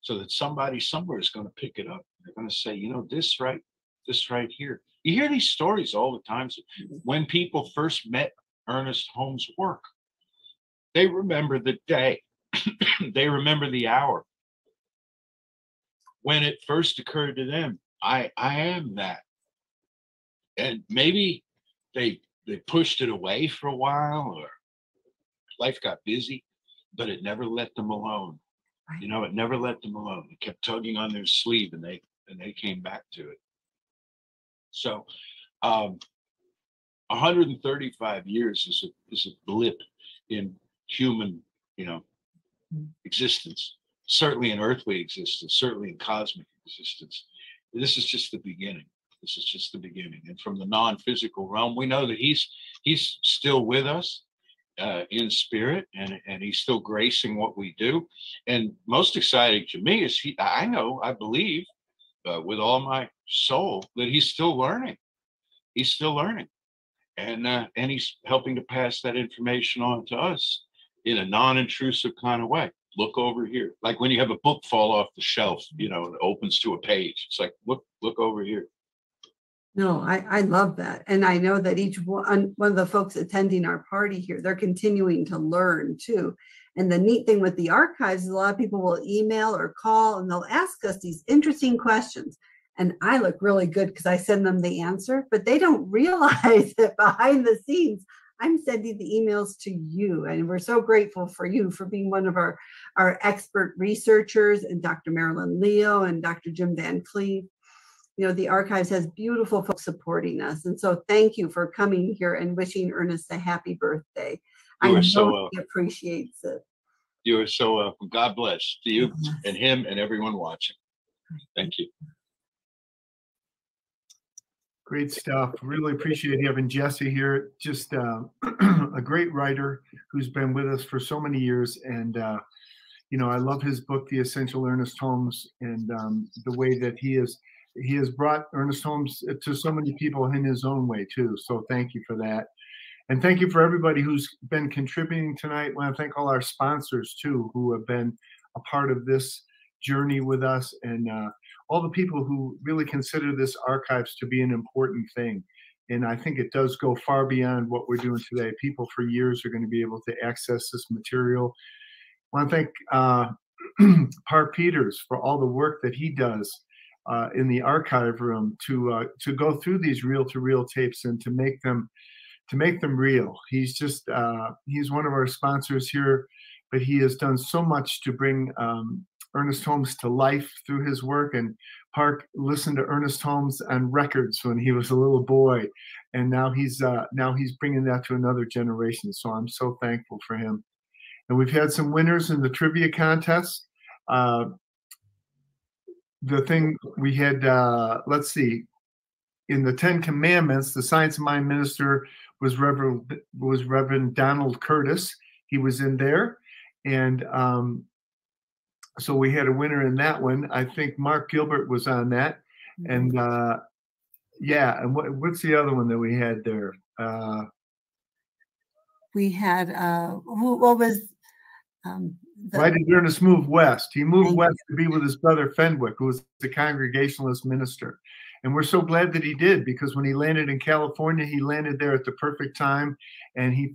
so that somebody somewhere is going to pick it up. They're going to say, you know, this right here. You hear these stories all the time. So when people first met Ernest Holmes' work, they remember the day, they remember the hour when it first occurred to them, I am that. And maybe they pushed it away for a while, or life got busy, but it never let them alone. Right. You know, it never let them alone. It kept tugging on their sleeve, and they came back to it. So 135 years is a blip in human, you know, existence, certainly in earthly existence, certainly in cosmic existence. This is just the beginning. This is just the beginning. And from the non-physical realm, we know that he's still with us, in spirit, and he's still gracing what we do. And most exciting to me is I believe with all my soul that he's still learning. He's still learning, and he's helping to pass that information on to us in a non-intrusive kind of way. Look over here, like when you have a book fall off the shelf, it opens to a page. It's like, look over here. No, I love that. And I know that each one of the folks attending our party here, they're continuing to learn too. And the neat thing with the archives is a lot of people will email or call and they'll ask us these interesting questions. And I look really good because I send them the answer, but they don't realize that behind the scenes, I'm sending the emails to you. And we're so grateful for you for being one of our expert researchers, and Dr. Marilyn Leo and Dr. Jim Van Cleve. The archives has beautiful folks supporting us. And so thank you for coming here and wishing Ernest a happy birthday. I know he appreciates it. You are so welcome. God bless to you and him and everyone watching. Thank you. Great stuff. Really appreciate having Jesse here. Just a great writer who's been with us for so many years. And, I love his book, The Essential Ernest Holmes, and the way that he has brought Ernest Holmes to so many people in his own way too. So thank you for that. And thank you for everybody who's been contributing tonight. I want to thank all our sponsors too, who have been a part of this journey with us, and all the people who really consider this archives to be an important thing. And I think it does go far beyond what we're doing today. People for years are going to be able to access this material. I want to thank Park Peters for all the work that he does in the archive room to go through these reel-to-reel tapes and to make them real. He's just he's one of our sponsors here, but he has done so much to bring Ernest Holmes to life through his work. And Park listened to Ernest Holmes on records when he was a little boy, and now he's bringing that to another generation. So I'm so thankful for him. And we've had some winners in the trivia contest. The thing we had, let's see, in the 10 Commandments, the Science of Mind minister was Reverend Donald Curtis. He was in there, and so we had a winner in that one. I think Mark Gilbert was on that, and yeah. And what's the other one that we had there? We had what was why did Ernest move west? He moved west to be with his brother Fenwick, who was the Congregationalist minister. And we're so glad that he did, because when he landed in California, he landed there at the perfect time, and he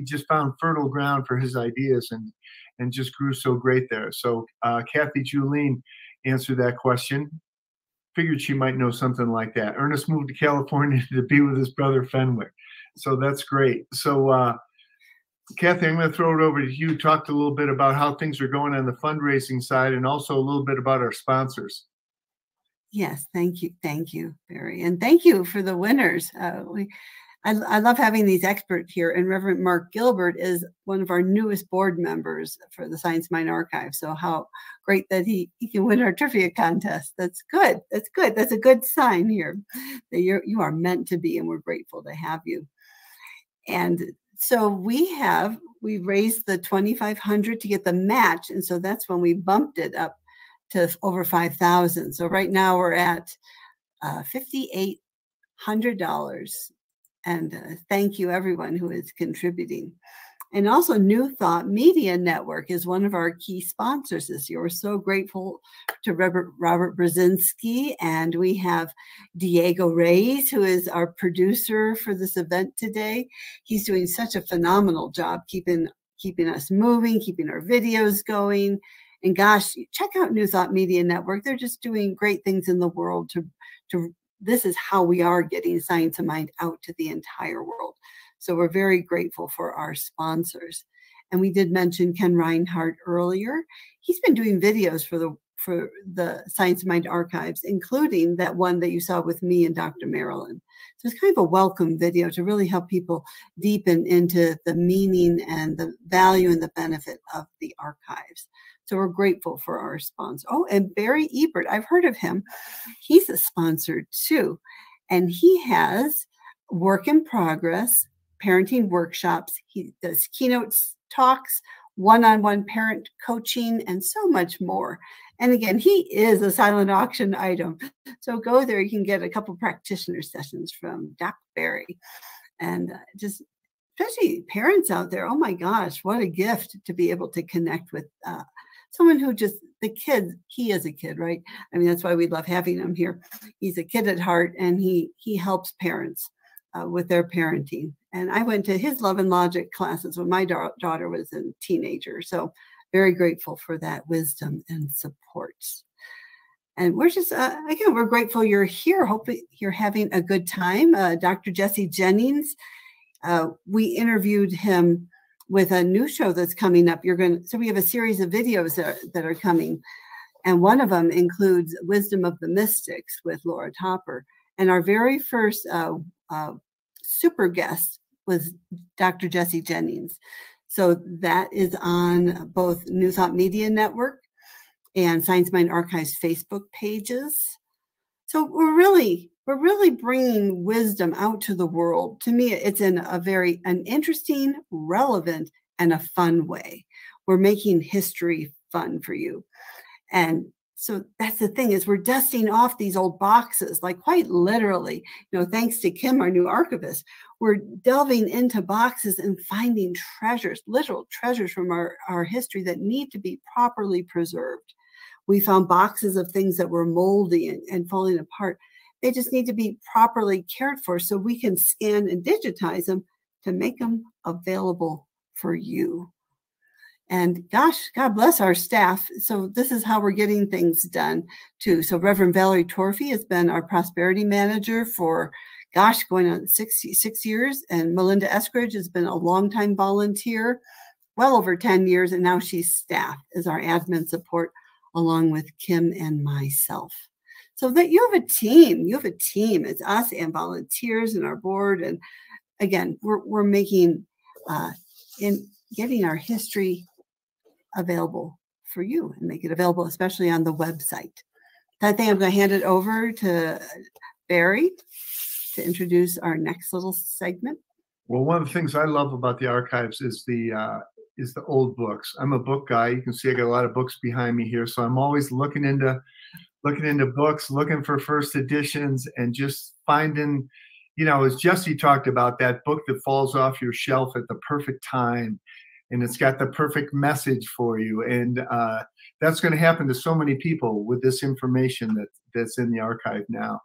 just found fertile ground for his ideas, and just grew so great there. So Kathy Julene answered that question. Figured she might know something like that. Ernest moved to California to be with his brother Fenwick. So that's great. So Kathy, I'm going to throw it over to you. Talk a little bit about how things are going on the fundraising side, and also a little bit about our sponsors. Yes, thank you, Barry, and thank you for the winners. I love having these experts here, and Reverend Mark Gilbert is one of our newest board members for the Science Mind Archive. So how great that he can win our trivia contest. That's good. That's good. That's a good sign here that you are meant to be, and we're grateful to have you. And so we raised the $2,500 to get the match, and so that's when we bumped it up to over $5,000. So right now we're at $5,800. And thank you everyone who is contributing. And also New Thought Media Network is one of our key sponsors this year. We're so grateful to Robert Brzezinski, and we have Diego Reyes, who is our producer for this event today. He's doing such a phenomenal job keeping us moving, keeping our videos going. And gosh, check out New Thought Media Network. They're just doing great things in the world this is how we are getting Science of Mind out to the entire world. So we're very grateful for our sponsors. And we did mention Ken Reinhardt earlier. He's been doing videos for the Science of Mind archives, including that one that you saw with me and Dr. Marilyn. So it's kind of a welcome video to really help people deepen into the meaning and the value and the benefit of the archives. So we're grateful for our sponsor. Oh, and Barry Ebert, I've heard of him. He's a sponsor too. And he has Work in Progress parenting workshops. He does keynote talks, one-on-one parent coaching, and so much more. And again, he is a silent auction item. So go there, you can get a couple practitioner sessions from Doc Barry. And just especially parents out there, oh my gosh, what a gift to be able to connect with someone who just, the kid, he is a kid, right? I mean, that's why we love having him here. He's a kid at heart, and he helps parents with their parenting. And I went to his Love and Logic classes when my daughter was a teenager. So very grateful for that wisdom and support. And we're just, again, we're grateful you're here. Hope you're having a good time. Dr. Jesse Jennings, we interviewed him with a new show that's coming up. So we have a series of videos that are coming. And one of them includes Wisdom of the Mystics with Laura Topper. And our very first super guest was Dr. Jesse Jennings. So that is on both New Thought Media Network and Science Mind Archive's Facebook pages. So we're really bringing wisdom out to the world. To me, it's in an interesting, relevant, and a fun way. We're making history fun for you. And so that's the thing, is we're dusting off these old boxes, like quite literally, thanks to Kim, our new archivist, we're delving into boxes and finding treasures, literal treasures from our history that need to be properly preserved. We found boxes of things that were moldy and falling apart. They just need to be properly cared for so we can scan and digitize them to make them available for you. And gosh, God bless our staff. So this is how we're getting things done too. So Reverend Valerie Torfey has been our prosperity manager for, going on 6 years. And Melinda Eskridge has been a longtime volunteer, well over 10 years. And now she's staff as our admin support, along with Kim and myself. So that you have a team. It's us and volunteers and our board. And again, we're making, in getting our history available for you and make it available, especially on the website. I think I'm going to hand it over to Barry to introduce our next little segment. Well, one of the things I love about the archives is the old books. I'm a book guy. You can see I got a lot of books behind me here, so I'm always looking into books, looking for first editions, and just finding, as Jesse talked about, that book that falls off your shelf at the perfect time, and it's got the perfect message for you. And that's going to happen to so many people with this information that's in the archive now.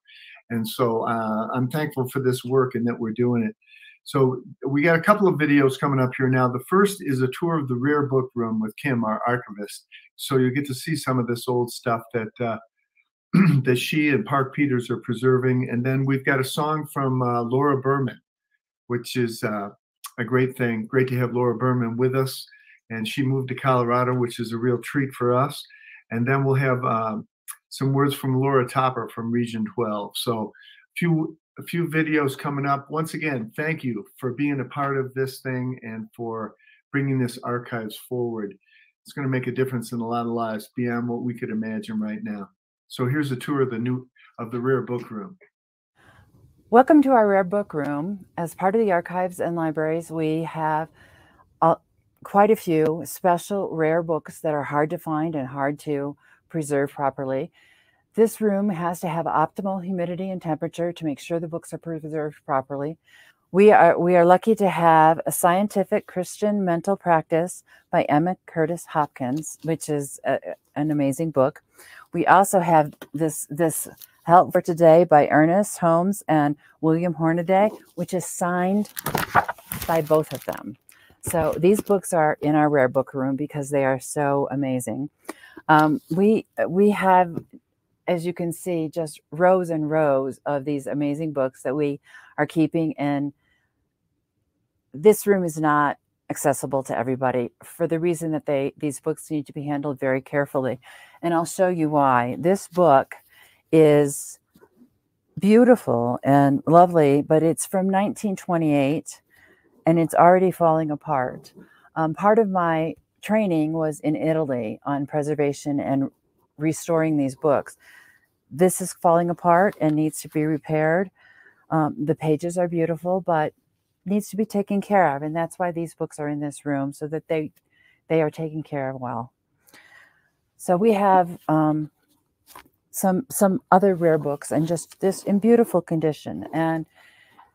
And so I'm thankful for this work and that we're doing it. So we got a couple of videos coming up here now. The first is a tour of the rare book room with Kim, our archivist. So you get to see some of this old stuff that that she and Park Peters are preserving. And then we've got a song from Laura Berman, which is a great thing. Great to have Laura Berman with us. And she moved to Colorado, which is a real treat for us. And then we'll have some words from Laura Topper from Region 12. So a few videos coming up. Once again, thank you for being a part of this thing and for bringing this archives forward. It's going to make a difference in a lot of lives beyond what we could imagine right now. So here's a tour of the Rare Book Room. Welcome to our Rare Book Room. As part of the archives and libraries, we have quite a few special rare books that are hard to find and hard to preserve properly. This room has to have optimal humidity and temperature to make sure the books are preserved properly. We are lucky to have A Scientific Christian Mental Practice by Emma Curtis Hopkins, which is an amazing book. We also have this Help for Today by Ernest Holmes and William Hornaday, which is signed by both of them. So these books are in our rare book room because they are so amazing. We have, as you can see, just rows and rows of these amazing books that we are keeping in. This room is not accessible to everybody for the reason that these books need to be handled very carefully. And I'll show you why. This book is beautiful and lovely, but it's from 1928 and it's already falling apart. Part of my training was in Italy on preservation and restoring these books. This is falling apart and needs to be repaired. The pages are beautiful, but needs to be taken care of. And that's why these books are in this room, so that they are taken care of well. So we have some other rare books, and just this in beautiful condition. And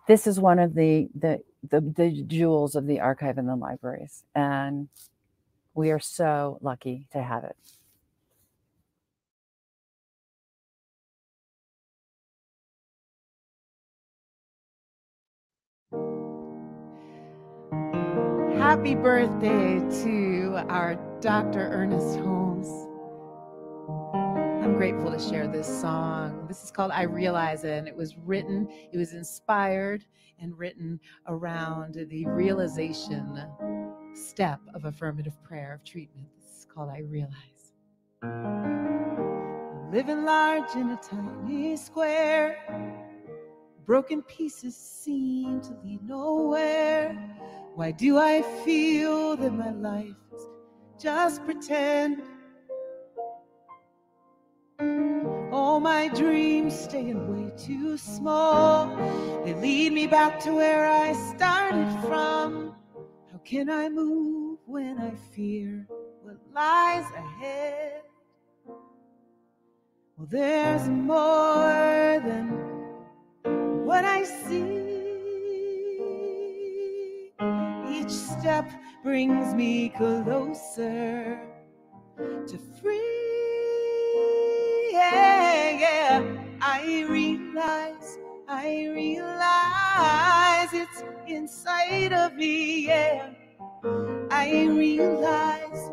this is one of the jewels of the archive in the libraries. And we are so lucky to have it. Happy birthday to our Dr. Ernest Holmes. I'm grateful to share this song. This is called I Realize It, and it was inspired and written around the realization step of affirmative prayer of treatment. This is called I Realize. Living large in a tiny square, broken pieces seem to lead nowhere. Why do I feel that my life is just pretend? All my dreams staying way too small. They lead me back to where I started from. How can I move when I fear what lies ahead? Well, there's more than what I see. Each step brings me closer to free. Yeah. I realize it's inside of me. Yeah. I realize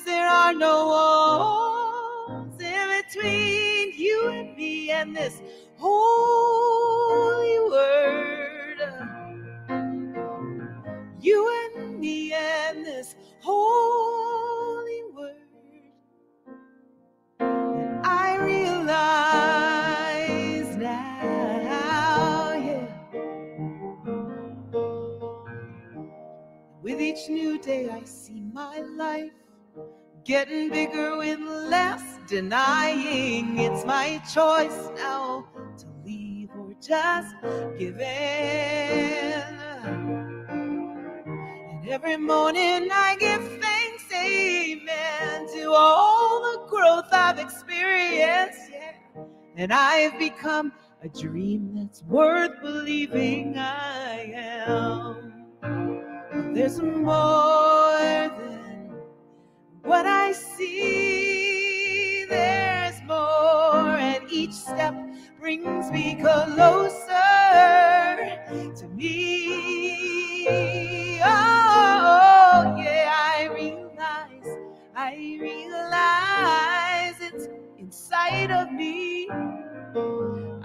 there are no walls in between you and me and this holy word. You and me and this holy word. And I realize now, yeah. With each new day I see my life getting bigger with less denying. It's my choice now to leave or just give in. And every morning I give thanks, amen, to all the growth I've experienced, yeah. And I've become a dream that's worth believing I am. There's more than what I see. There's more, and each step brings me closer to me. Oh, yeah, I realize it's inside of me.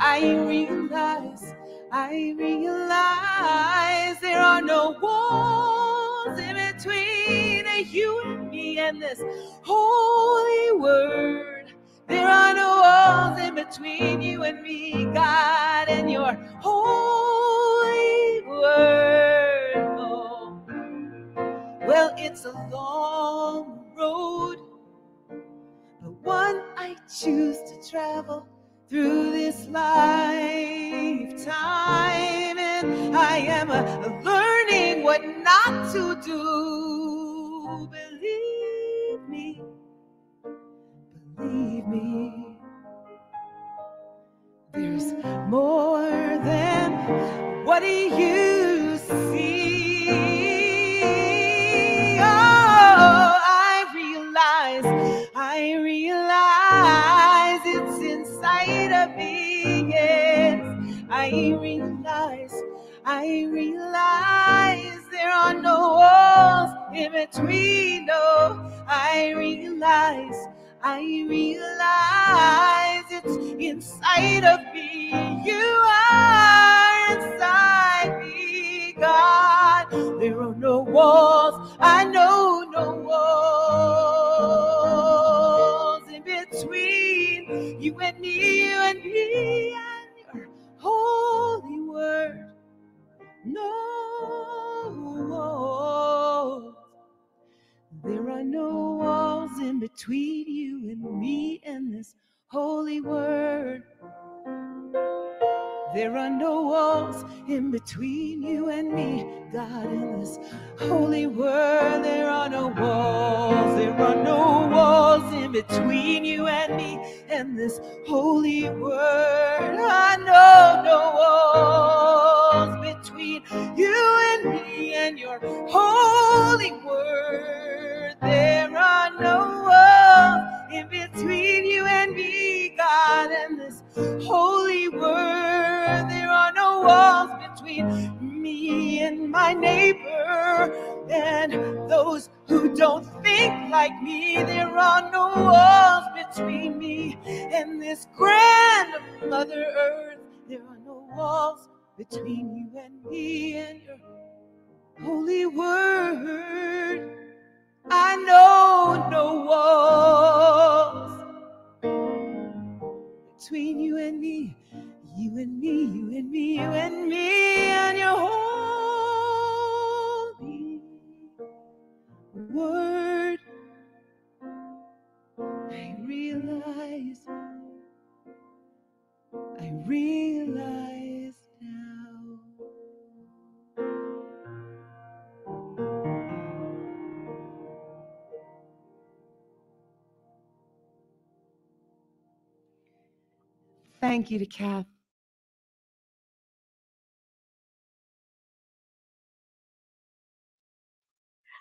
I realize there are no walls in between you and me and this holy word. There are no walls in between you and me, God, and your holy word. Oh. Well, it's a long road, but one I choose to travel through this lifetime, and I am learning what not to do. Believe me, there's more than what you see. Oh, I realize it's inside of me, yes. I realize there are no walls in between, no. I realize it's inside of me. You are inside me, God. There are no walls, I know no walls in between you and me and your holy word. No walls. There are no walls in between you and me and this holy word. There are no walls in between you and me. God, in this holy word, there are no walls. There are no walls in between you and me and this holy word. I know no walls between you and me and your holy word. There are no walls in between you and me, God, and this holy word. There are no walls between me and my neighbor and those who don't think like me. There are no walls between me and this grand Mother Earth. There are no walls between you and me and your holy word. I know no walls between you and me, you and me, you and me, you and me, and your holy word. I realize now. Thank you to Kath.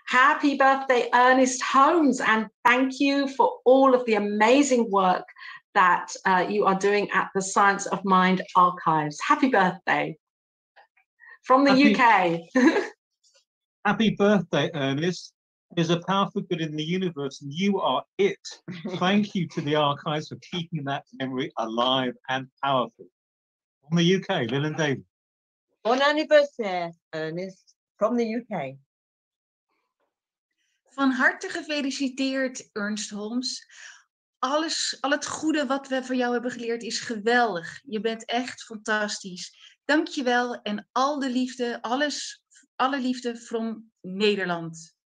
Happy birthday, Ernest Holmes, and thank you for all of the amazing work that you are doing at the Science of Mind archives. Happy birthday from the UK. Happy birthday, Ernest. There's a powerful good in the universe, and you are it. Thank you to the archives for keeping that memory alive and powerful. From the UK, Lil and David. Bon anniversaire, Ernest, from the UK. Van harte gefeliciteerd, Ernest Holmes. Al het goede wat we van jou hebben geleerd is geweldig. Je bent echt fantastisch. Dank je wel en al de liefde, alle liefde from Nederland.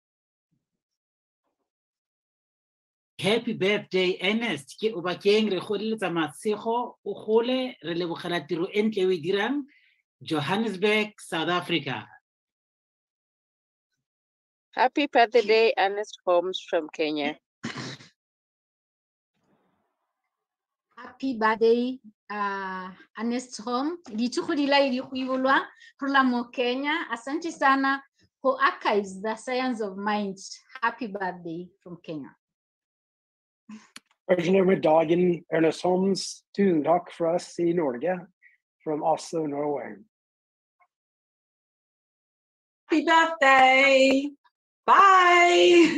Happy birthday, Ernest. Ke o bakeng re goleletsa matshego o gole re lebogela tiro e ntle o e dirang. Johannesburg, South Africa. Happy birthday, Ernest Holmes from Kenya. Happy birthday, Ernest Holmes. Ditugu di lai di go ibolwa go la mo Kenya. Asante sana go archives the Science of Mind. Happy birthday from Kenya. Originally med dagen, Ernest Holmes. Tusen takk for oss i Norge, from Oslo, Norway. Happy birthday. Bye.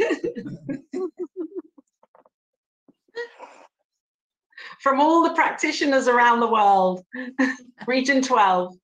From all the practitioners around the world, Region 12.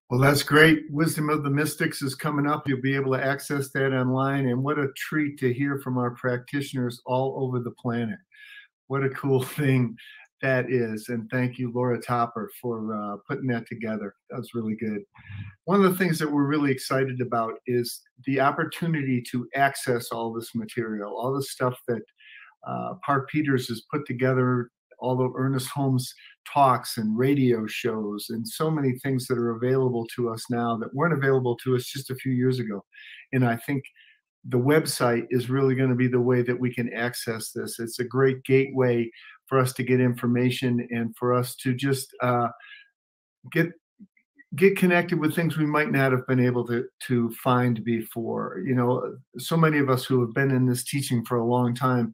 Well, that's great. Wisdom of the Mystics is coming up. You'll be able to access that online. And what a treat to hear from our practitioners all over the planet. What a cool thing that is. And thank you, Laura Topper, for putting that together. That was really good. One of the things that we're really excited about is the opportunity to access all this material, all the stuff that Park Peters has put together, all of Ernest Holmes' talks and radio shows and so many things that are available to us now that weren't available to us just a few years ago. And I think the website is really going to be the way that we can access this. It's a great gateway for us to get information and for us to just get get connected with things we might not have been able to find before. You know, so many of us who have been in this teaching for a long time,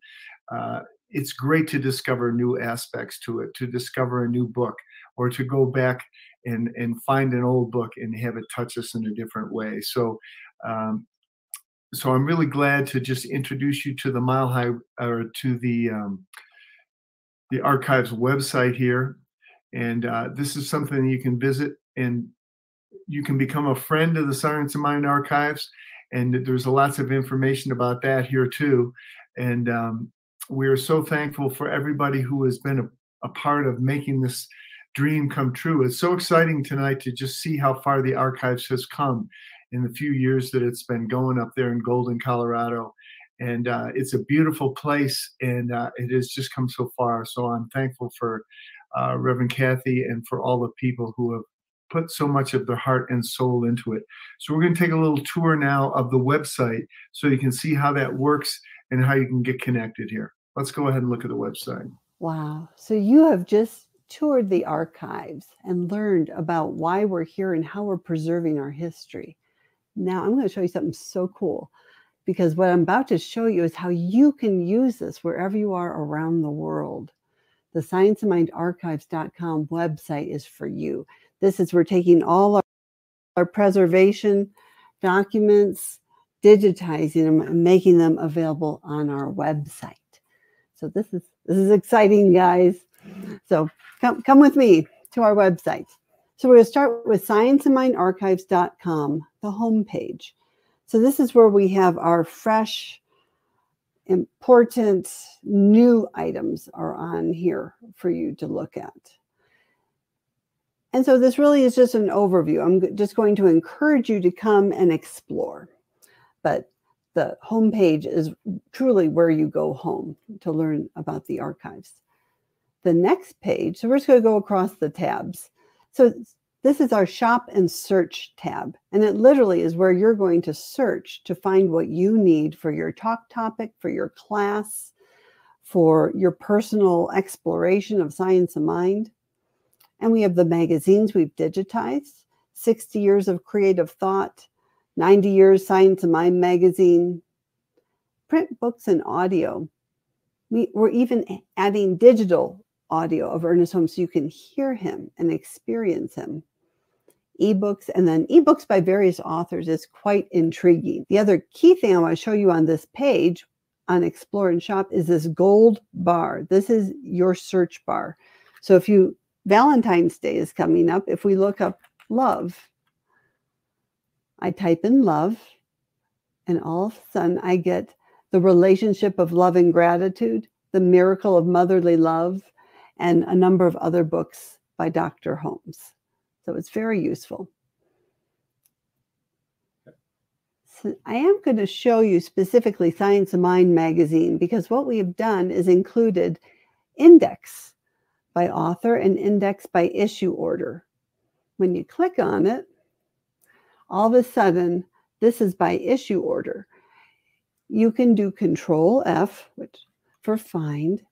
it's great to discover new aspects to it, to discover a new book, or to go back and find an old book and have it touch us in a different way. So so I'm really glad to just introduce you to the Mile High, or to the archives website here. And this is something you can visit, and you can become a friend of the Science of Mind archives. And there's lots of information about that here too. And we're so thankful for everybody who has been a part of making this dream come true. It's so exciting tonight to just see how far the archives has come in the few years that it's been going up there in Golden, Colorado. And it's a beautiful place, and it has just come so far. So I'm thankful for Reverend Kathy and for all the people who have put so much of their heart and soul into it. So we're going to take a little tour now of the website so you can see how that works and how you can get connected here. Let's go ahead and look at the website. Wow. So you have just toured the archives and learned about why we're here and how we're preserving our history. Now I'm going to show you something so cool, because what I'm about to show you is how you can use this wherever you are around the world. The scienceofmindarchives.com website is for you. This is, we're taking all our preservation documents, digitizing them, and making them available on our website. So this is exciting, guys. So come with me to our website. So we're going to start with scienceofmindarchives.com, the homepage. So this is where we have our fresh, important, new items are on here for you to look at. And so this really is just an overview. I'm just going to encourage you to come and explore. But the homepage is truly where you go home to learn about the archives. The next page, so we're just going to go across the tabs. So this is our shop and search tab. And it literally is where you're going to search to find what you need for your talk topic, for your class, for your personal exploration of science of mind. And we have the magazines we've digitized, 60 Years of Creative Thought, 90 Years Science of Mind magazine, print books and audio. We're even adding digital audio of Ernest Holmes so you can hear him and experience him. Ebooks, and then ebooks by various authors is quite intriguing. The other key thing I want to show you on this page on Explore and Shop is this gold bar. This is your search bar. So if you, Valentine's Day is coming up. If we look up love, I type in love, and all of a sudden I get The Relationship of Love and Gratitude, The Miracle of Motherly Love, and a number of other books by Dr. Holmes. So it's very useful. So I am going to show you specifically Science of Mind magazine, because what we have done is included index by author and index by issue order. When you click on it, all of a sudden, this is by issue order. You can do Control F, which for find,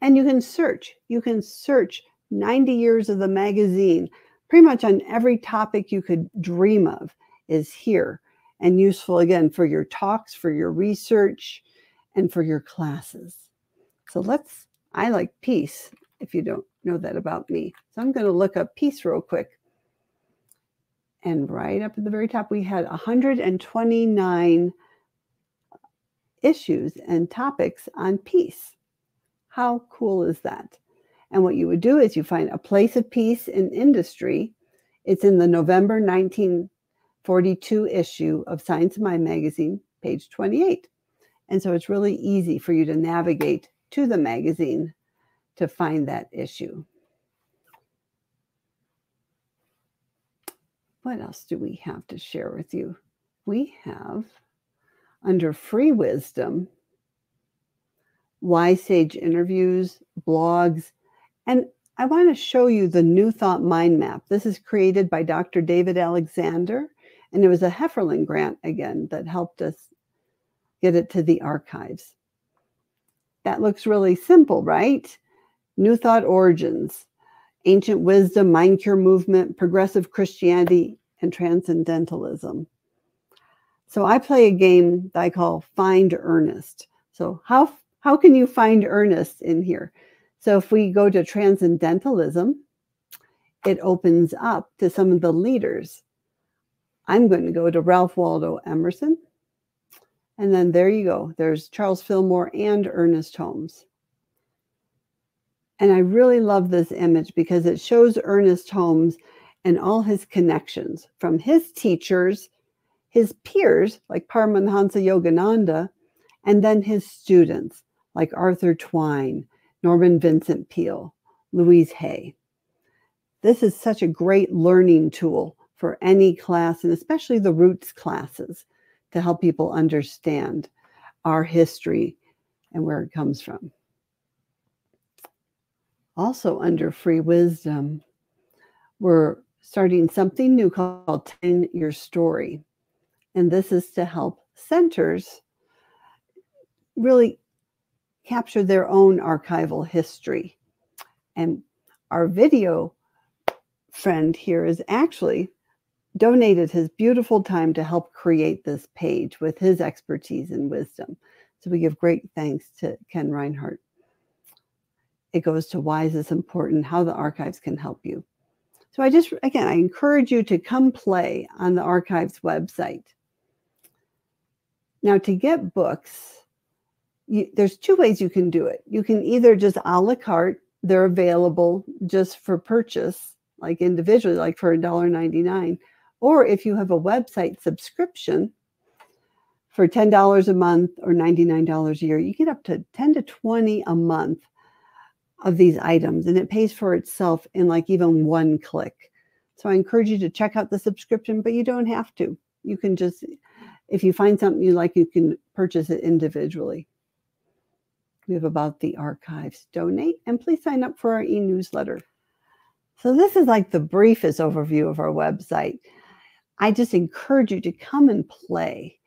and you can search. You can search 90 years of the magazine. Pretty much on every topic you could dream of is here, and useful again for your talks, for your research, and for your classes. So I like peace, if you don't know that about me. So I'm going to look up peace real quick. And right up at the very top, we had 129 issues and topics on peace. How cool is that? And what you would do is you find a place of peace in industry. It's in the November 1942 issue of Science of Mind magazine, page 28. And so it's really easy for you to navigate to the magazine to find that issue. What else do we have to share with you? We have, under free wisdom, Wise Sage interviews, blogs, and I want to show you the New Thought Mind Map. This is created by Dr. David Alexander, and it was a Hefferling grant, again, that helped us get it to the archives. That looks really simple, right? New Thought Origins. ancient wisdom, mind cure movement, progressive Christianity, and transcendentalism. So I play a game that I call Find Ernest. So how can you find Ernest in here? So if we go to transcendentalism, it opens up to some of the leaders. I'm going to go to Ralph Waldo Emerson. And then there you go. There's Charles Fillmore and Ernest Holmes. And I really love this image because it shows Ernest Holmes and all his connections from his teachers, his peers like Paramahansa Yogananda, and then his students like Arthur Twine, Norman Vincent Peale, Louise Hay. This is such a great learning tool for any class, and especially the roots classes, to help people understand our history and where it comes from. Also under free wisdom, we're starting something new called 10 Your Story. And this is to help centers really capture their own archival history. And our video friend here is actually donated his beautiful time to help create this page with his expertise and wisdom. So we give great thanks to Ken Reinhardt. It goes to why is this important, how the archives can help you. So I encourage you to come play on the archives website. Now to get books, there's two ways you can do it. You can either just a la carte, they're available just for purchase, like individually, like for $1.99. Or if you have a website subscription for $10 a month or $99 a year, you get up to 10 to 20 a month of these items, and it pays for itself in like even one click. So I encourage you to check out the subscription, but you don't have to. You can just, if you find something you like, you can purchase it individually. We have About the Archives. Donate, and please sign up for our e-newsletter. So this is like the briefest overview of our website. I just encourage you to come and play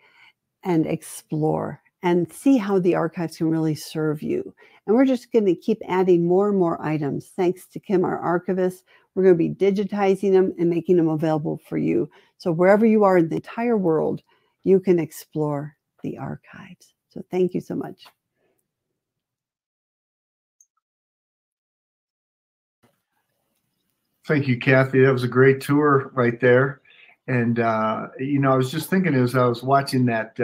and explore and see how the archives can really serve you. And we're just going to keep adding more and more items. Thanks to Kim, our archivist, we're going to be digitizing them and making them available for you. So wherever you are in the entire world, you can explore the archives. So thank you so much. Thank you, Kathy. That was a great tour right there. And, you know, I was just thinking as I was watching that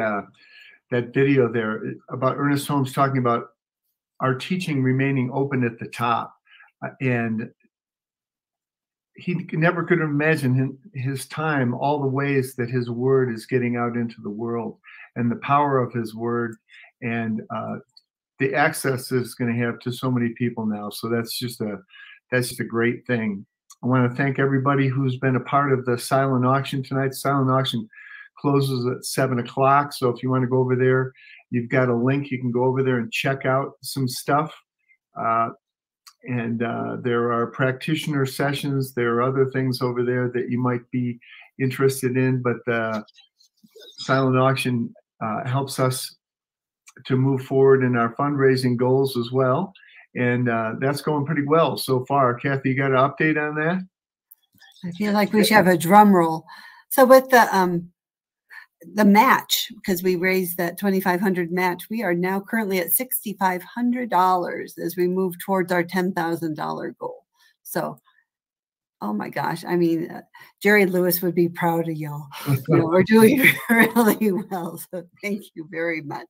video there about Ernest Holmes talking about our teaching remaining open at the top. And he never could imagine his time, all the ways that his word is getting out into the world and the power of his word and the access it's going to have to so many people now. So that's just a great thing. I want to thank everybody who's been a part of the silent auction tonight. The silent auction closes at 7 o'clock. So if you want to go over there, you've got a link. You can go over there and check out some stuff. And there are practitioner sessions. There are other things over there that you might be interested in. But the silent auction helps us to move forward in our fundraising goals as well. And that's going pretty well so far. Kathy, you got an update on that? I feel like we should have a drum roll. So with the match, because we raised that $2,500 match, we are now currently at $6,500 as we move towards our $10,000 goal. So, oh my gosh, I mean, Jerry Lewis would be proud of y'all. You know, we're doing really well. So thank you very much.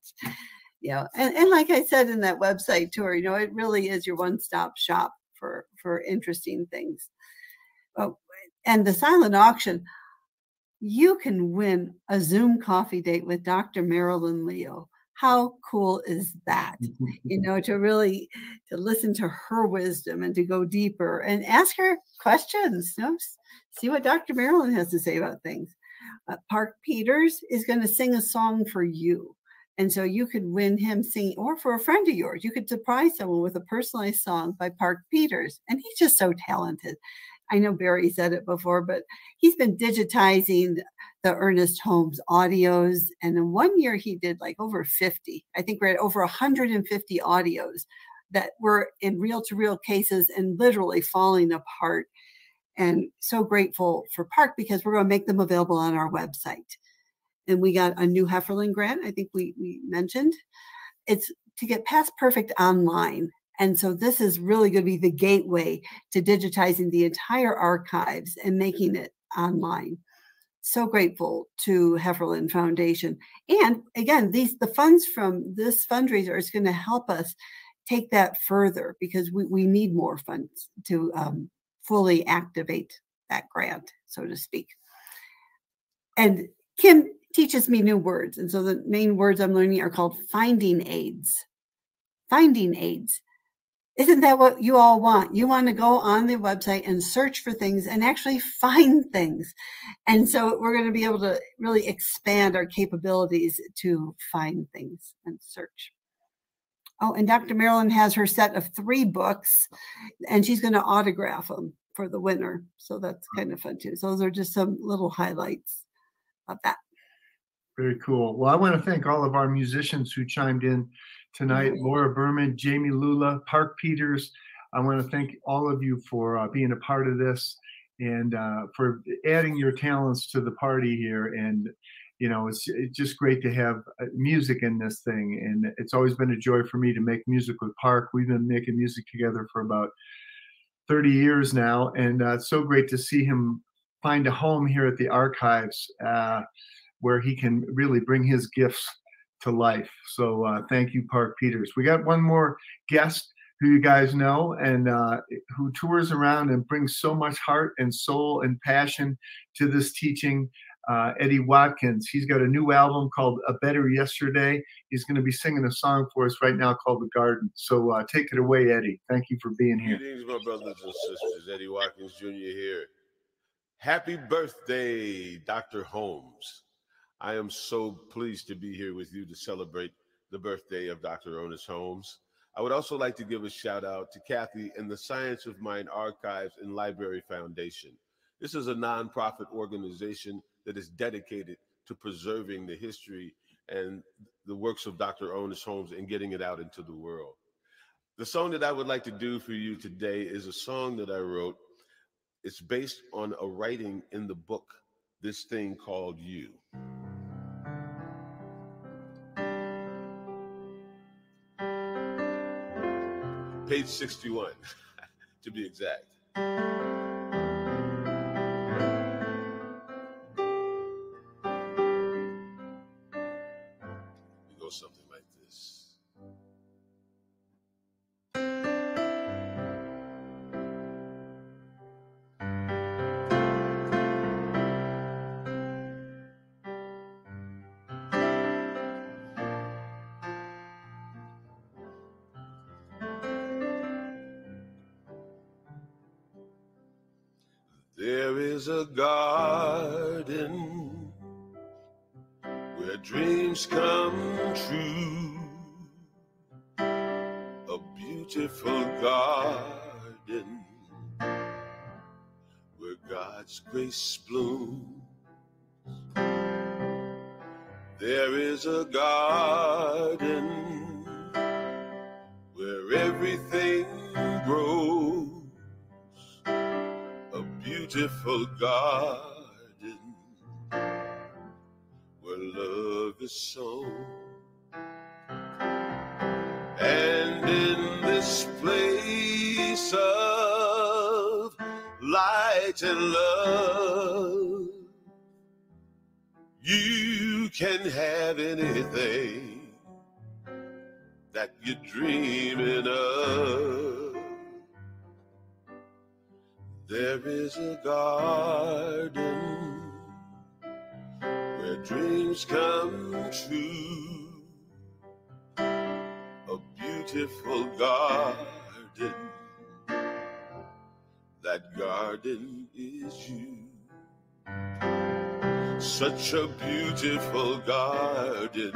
Yeah, and like I said in that website tour, you know, it really is your one-stop shop for interesting things. Oh, and the silent auction, you can win a Zoom coffee date with Dr. Marilyn Leo. How cool is that? You know, to listen to her wisdom and to go deeper and ask her questions. You know, see what Dr. Marilyn has to say about things. Park Peters is going to sing a song for you. And so you could win him singing, or for a friend of yours, you could surprise someone with a personalized song by Park Peters. And he's just so talented. I know Barry said it before, but he's been digitizing the Ernest Holmes audios. And in 1 year, he did like over 50. I think we're at over 150 audios that were in reel-to-reel cases and literally falling apart. And so grateful for Park because we're going to make them available on our website. And we got a new Hefferlin grant, I think we mentioned. It's to get Past Perfect online. And so this is really going to be the gateway to digitizing the entire archives and making it online. So grateful to Hefferlin Foundation. And again, the funds from this fundraiser is going to help us take that further because we need more funds to fully activate that grant, so to speak. And Kim teaches me new words. And so the main words I'm learning are called finding aids. Finding aids. Isn't that what you all want? You want to go on the website and search for things and actually find things. And so we're going to be able to really expand our capabilities to find things and search. Oh, and Dr. Marilyn has her set of 3 books, and she's going to autograph them for the winner. So that's kind of fun too. So those are just some little highlights of that. Very cool. Well, I want to thank all of our musicians who chimed in tonight. Laura Berman, Jamie Lula, Park Peters. I want to thank all of you for being a part of this and for adding your talents to the party here. And, you know, it's just great to have music in this thing. And it's always been a joy for me to make music with Park. We've been making music together for about 30 years now. And it's so great to see him find a home here at the archives where he can really bring his gifts to life. So thank you, Park Peters. We got one more guest who you guys know and who tours around and brings so much heart and soul and passion to this teaching, Eddie Watkins. He's got a new album called A Better Yesterday. He's going to be singing a song for us right now called The Garden. So take it away, Eddie. Thank you for being here. Greetings, my brothers and sisters. Eddie Watkins Jr. here. Happy birthday, Dr. Holmes. I am so pleased to be here with you to celebrate the birthday of Dr. Ernest Holmes. I would also like to give a shout out to Kathy and the Science of Mind Archives and Library Foundation. This is a nonprofit organization that is dedicated to preserving the history and the works of Dr. Ernest Holmes and getting it out into the world. The song that I would like to do for you today is a song that I wrote. It's based on a writing in the book, This Thing Called You. Page 61, to be exact. It goes something like this. There is a garden where dreams come true, a beautiful garden where God's grace blooms. There is a garden where everything grows, a beautiful garden where love is sown. And in this place of light and love, you can have anything that you're dreaming of. There is a garden where dreams come true, a beautiful garden. That garden is you. Such a beautiful garden.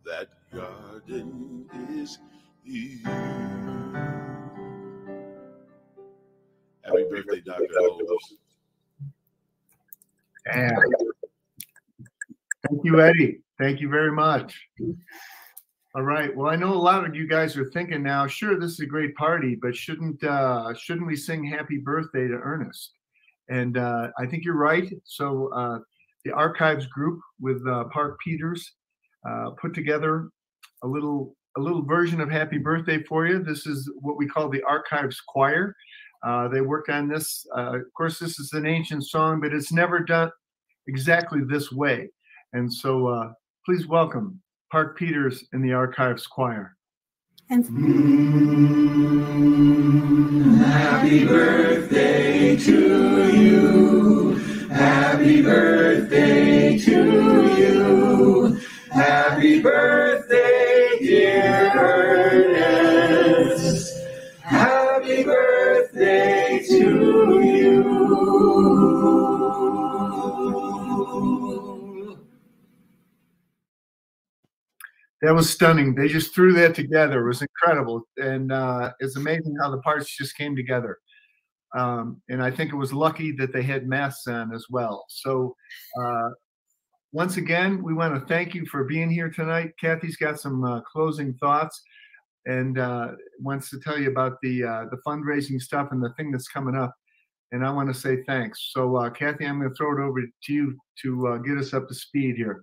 That garden is you. Happy birthday, Dr. Holmes. Yeah. Thank you, Eddie. Thank you very much. All right. Well, I know a lot of you guys are thinking now, sure, this is a great party, but shouldn't we sing happy birthday to Ernest? And I think you're right. So the Archives group with Park Peters put together a little version of happy birthday for you. This is what we call the Archives Choir. They worked on this. Of course, this is an ancient song, but it's never done exactly this way. And so please welcome Park Peters and the Archives Choir. And happy birthday to you. Happy birthday to you. Happy birthday, dear Ernest. Happy birthday to you. That was stunning. They just threw that together. It was incredible. And it's amazing how the parts just came together. And I think it was lucky that they had masks on as well. So once again, we want to thank you for being here tonight. Kathy's got some closing thoughts and wants to tell you about the fundraising stuff and the thing that's coming up. And I want to say thanks. So Kathy, I'm going to throw it over to you to get us up to speed here.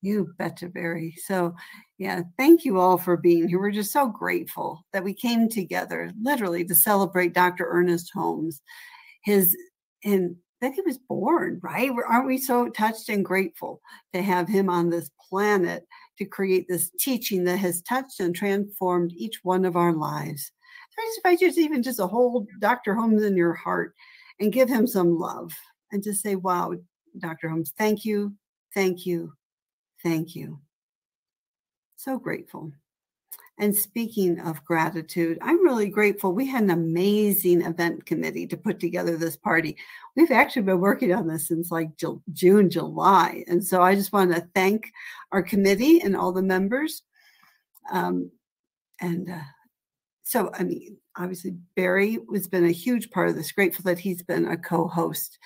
You betcha, Barry. So, yeah, thank you all for being here. We're just so grateful that we came together, literally, to celebrate Dr. Ernest Holmes, and that he was born, right? Aren't we so touched and grateful to have him on this planet to create this teaching that has touched and transformed each one of our lives? So I just invite you to even just to hold Dr. Holmes in your heart and give him some love and just say, wow, Dr. Holmes, thank you, thank you. Thank you. So grateful. And speaking of gratitude, I'm really grateful. We had an amazing event committee to put together this party. We've actually been working on this since like June, July. And so I just want to thank our committee and all the members. So, I mean, obviously, Barry has been a huge part of this. Grateful that he's been a co-host.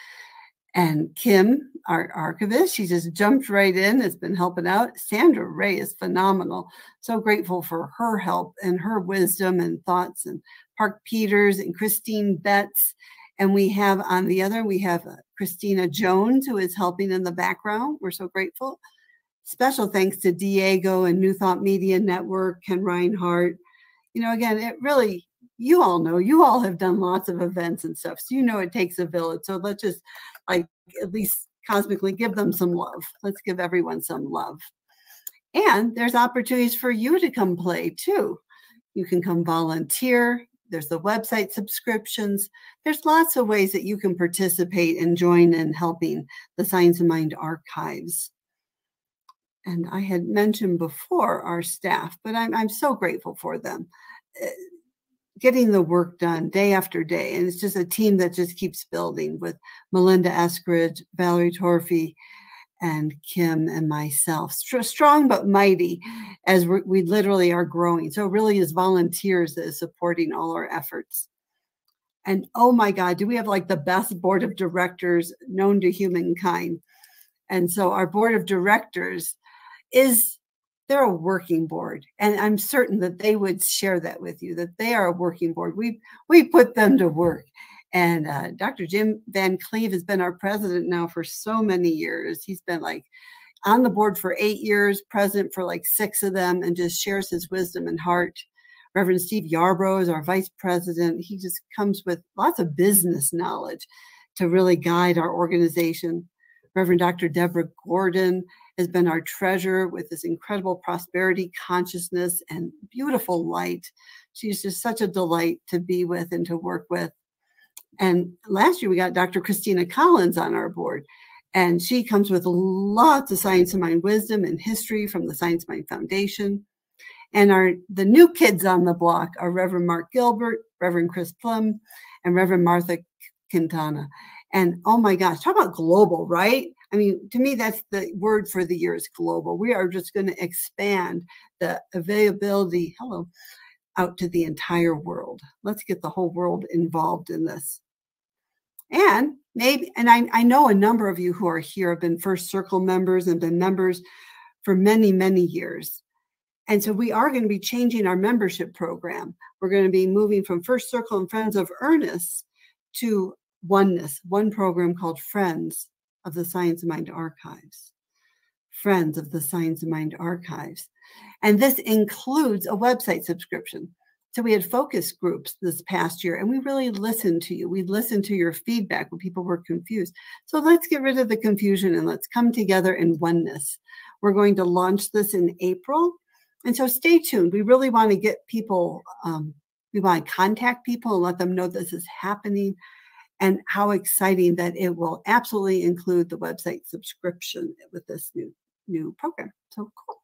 And Kim, our archivist, she just jumped right in, has been helping out. Sandra Ray is phenomenal. So grateful for her help and her wisdom and thoughts. And Park Peters and Christine Betts. And we have on the other, we have Christina Jones, who is helping in the background. We're so grateful. Special thanks to Diego and New Thought Media Network, Ken Reinhardt. You know, again, it really, you all know, you all have done lots of events and stuff. So you know it takes a village. So let's just like at least cosmically give them some love. Let's give everyone some love. And there's opportunities for you to come play too. You can come volunteer. There's the website subscriptions. There's lots of ways that you can participate and join in helping the Science of Mind archives. And I had mentioned before our staff, but I'm so grateful for them. Getting the work done day after day. And it's just a team that just keeps building with Melinda Eskridge, Valerie Torfey, and Kim and myself. Strong but mighty as we literally are growing. So it really is volunteers that is supporting all our efforts. And oh my God, do we have like the best board of directors known to humankind? And so our board of directors they're a working board, and I'm certain that they would share that with you, that they are a working board. We put them to work. And Dr. Jim Van Cleve has been our president now for so many years. He's been like on the board for 8 years, president for like 6 of them, and just shares his wisdom and heart. Reverend Steve Yarbrough is our vice president. He just comes with lots of business knowledge to really guide our organization. Reverend Dr. Deborah Gordon has been our treasurer with this incredible prosperity consciousness and beautiful light. She's just such a delight to be with and to work with. And last year we got Dr. Christina Collins on our board, and she comes with lots of Science of Mind wisdom and history from the Science of Mind Foundation. And the new kids on the block are Reverend Mark Gilbert, Reverend Chris Plum, and Reverend Martha Quintana. And oh my gosh, talk about global, right? I mean, to me, that's the word for the year is global. We are just going to expand the availability, out to the entire world. Let's get the whole world involved in this. And maybe, and I know a number of you who are here have been First Circle members and been members for many, many years. And so we are going to be changing our membership program. We're going to be moving from First Circle and Friends of Ernest to Oneness, one program called Friends of the Science of Mind Archives. Friends of the Science of Mind Archives. And this includes a website subscription. So we had focus groups this past year, and we really listened to you. We listened to your feedback when people were confused. So let's get rid of the confusion and let's come together in oneness. We're going to launch this in April. And so stay tuned. We really want to get people, we want to contact people and let them know this is happening and how exciting that it will absolutely include the website subscription with this new program. So cool.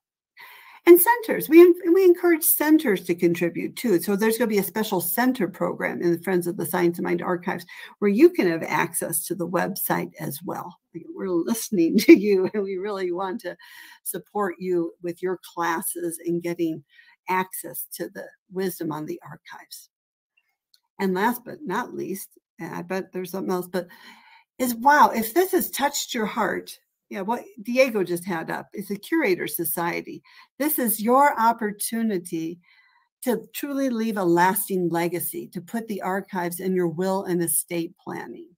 And centers, we encourage centers to contribute too. So there's going to be a special center program in the Friends of the Science of Mind Archives where you can have access to the website as well. We're listening to you and we really want to support you with your classes and getting access to the wisdom on the archives. And last but not least, and I bet there's something else, but is wow, if this has touched your heart, yeah, what Diego just had up is a curator society. This is your opportunity to truly leave a lasting legacy, to put the archives in your will and estate planning,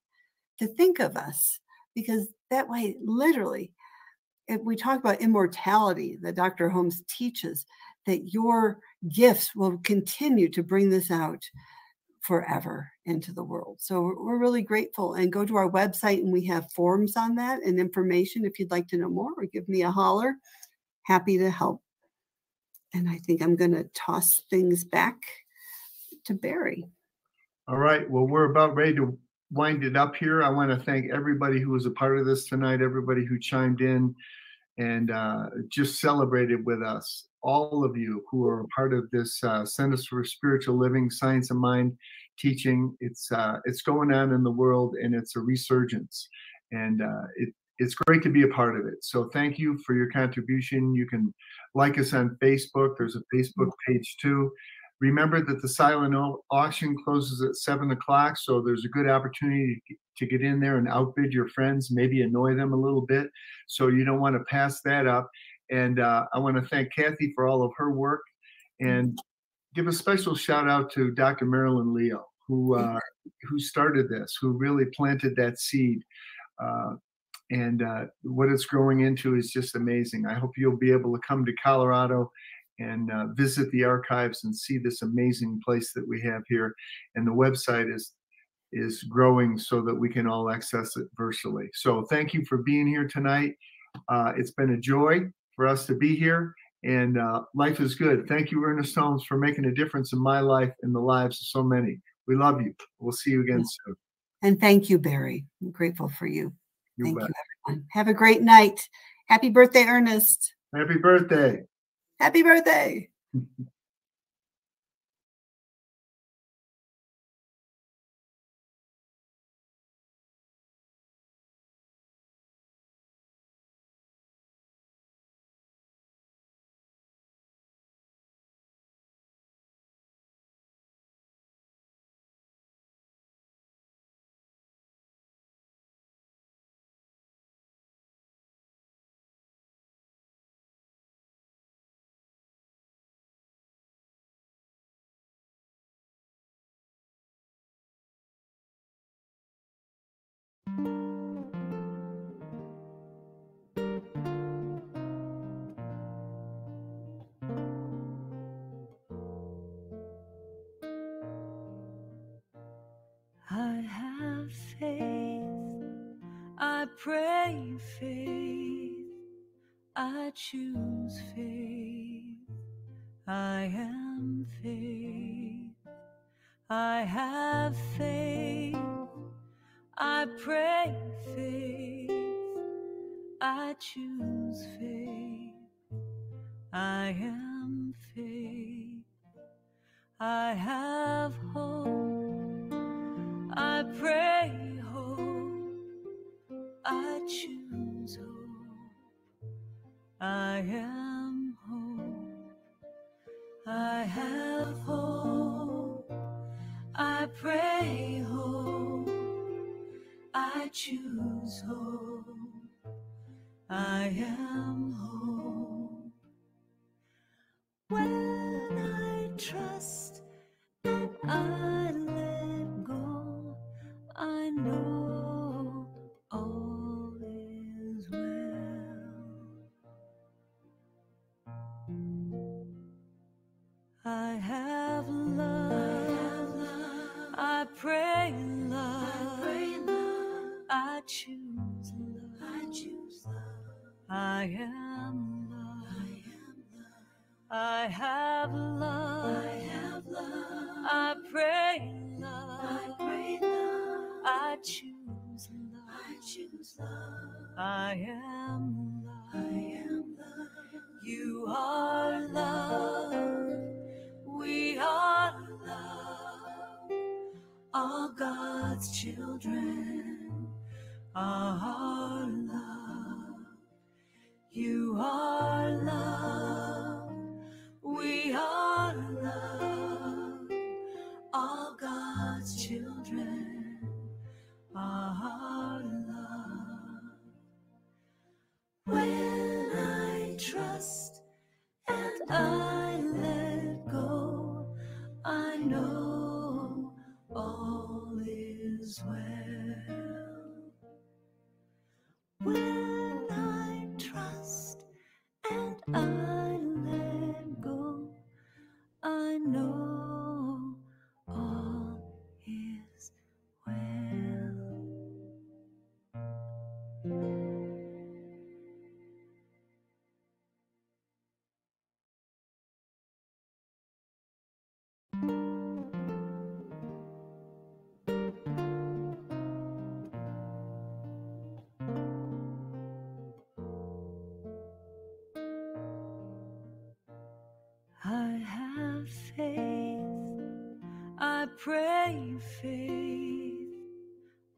to think of us, because that way, literally, if we talk about immortality that Dr. Holmes teaches, that your gifts will continue to bring this out forever into the world. So we're really grateful, and go to our website and we have forms on that and information if you'd like to know more, or give me a holler. Happy to help. And I think I'm going to toss things back to Barry. All right. Well, we're about ready to wind it up here. I want to thank everybody who was a part of this tonight, everybody who chimed in and just celebrated with us. All of you who are a part of this Centers for Spiritual Living, Science of Mind teaching. It's going on in the world, and it's a resurgence. And it's great to be a part of it. So thank you for your contribution. You can like us on Facebook. There's a Facebook page too. Remember that the silent auction closes at 7 o'clock, so there's a good opportunity to get in there and outbid your friends, maybe annoy them a little bit. So you don't want to pass that up. And I want to thank Kathy for all of her work, and give a special shout out to Dr. Marilyn Leo, who started this, who really planted that seed. And what it's growing into is just amazing. I hope you'll be able to come to Colorado and visit the archives and see this amazing place that we have here. And the website is growing so that we can all access it virtually. So thank you for being here tonight. It's been a joy for us to be here, and life is good. Thank you, Ernest Holmes, for making a difference in my life and the lives of so many. We love you. We'll see you again soon. And thank you, Barry. I'm grateful for you. Thank bet. you, everyone. Have a great night. Happy birthday, Ernest. Happy birthday. Happy birthday. I have faith, I pray faith, I choose faith, I am faith, I have faith, I pray faith, I choose faith, I am faith, I have hope, I pray hope, I choose hope, I am hope, I have hope, I pray hope, I choose hope, I am hope. I am love. I have love. I have love. I pray love. I pray love. I choose love. I choose love. I am love. I am love. You are love. We are love. All God's children are love. You are love. We are love. All God's children are love. When I trust and I let go, I know all is well. When I trust and I let go, I know all is well. I have faith, I pray faith,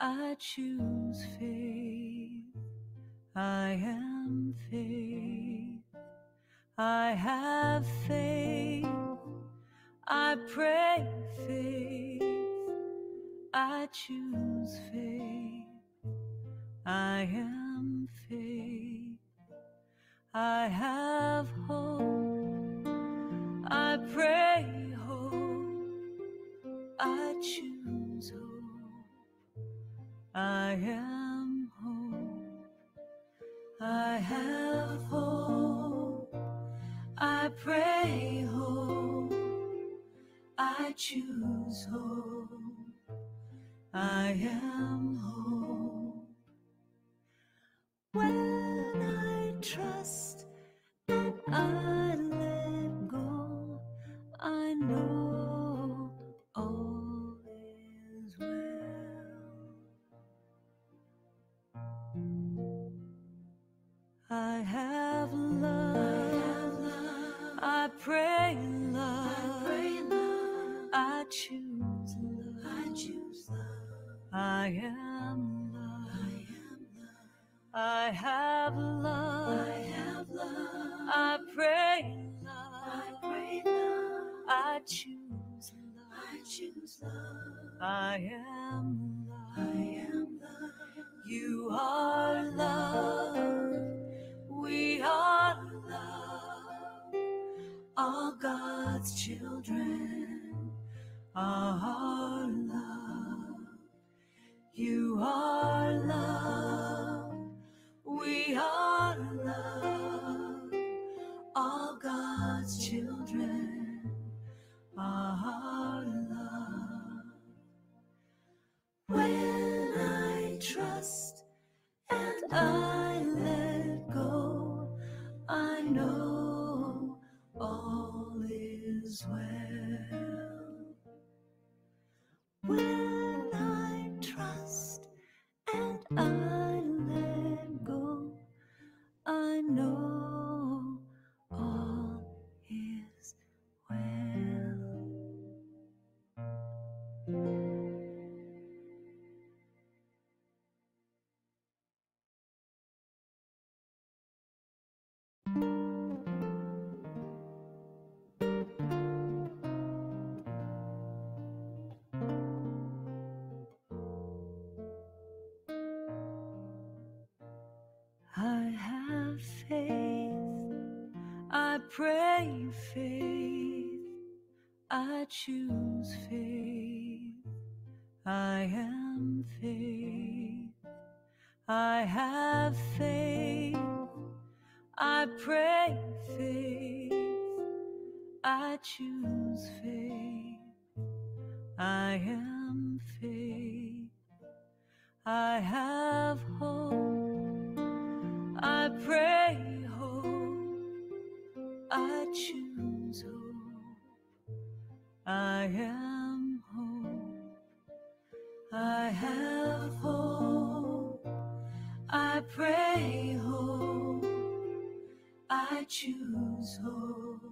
I choose faith, I am faith. I have faith, I pray faith, I choose faith, I am faith. I have hope, I pray hope, I choose hope, I am hope. I have hope, I pray hope, I choose hope, I am hope. When I trust and I let go, I know all is well. I have love, I pray love, I choose love, I am love, I have love, I pray love, I choose love, I am love, you are love, we are love, all God's children are love. You are love, we are love, all God's children are love. When I trust and I let go, I know all is well. When I trust and I let go, I know all is well. I have faith, I pray faith, I choose faith, I am faith. I have faith, I pray faith, I choose faith, I am faith. I have hope, I I pray hope, I choose hope. I am hope, I have hope. I pray hope, I choose hope.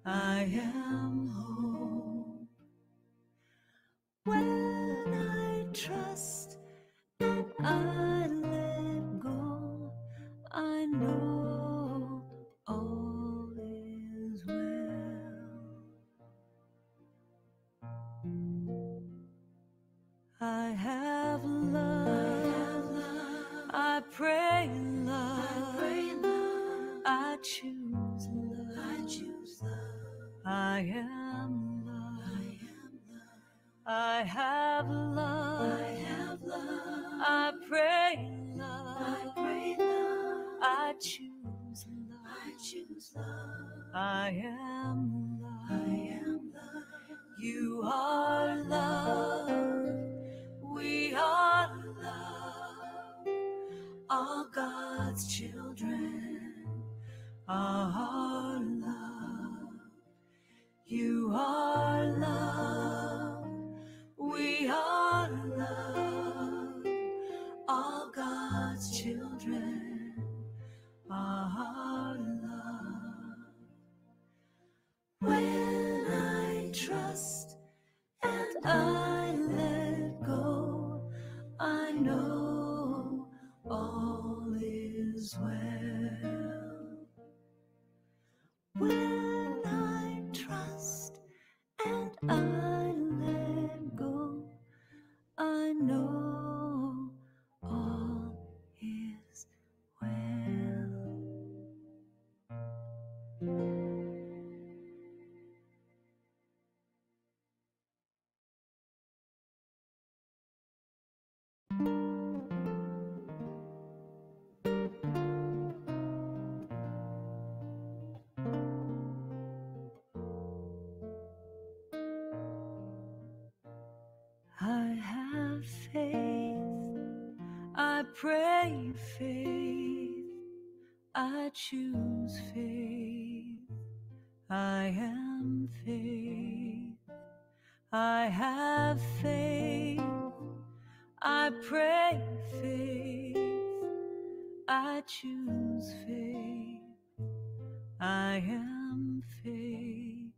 I am hope. When I trust and I let go, I know all is well. I have love, I pray love, I choose love, I am love, I have love, I pray love, I choose love, I am love, you are love, we are love, all God's children are love, you are love, we are love, all God's children are love. When I trust and I let go, I know all is well. When I trust and I let go, I know all is well. I have faith, I pray faith, I choose faith, I am faith, I have faith, I pray faith, I choose faith, I am faith,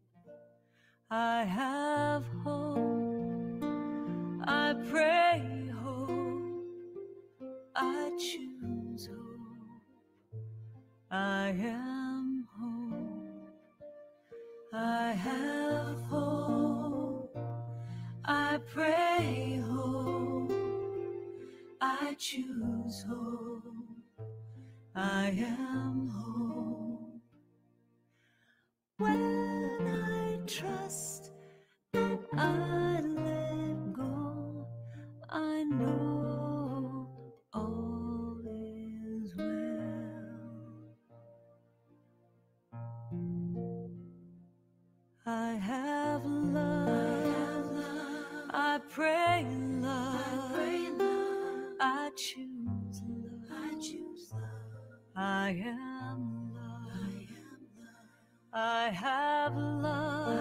I have hope, I pray hope, I choose hope, I am hope, I have hope, I pray hope, I choose hope, I am hope. When I trust and I let go, I know all is well. I have love, I pray love, I choose love, I am love, I have love,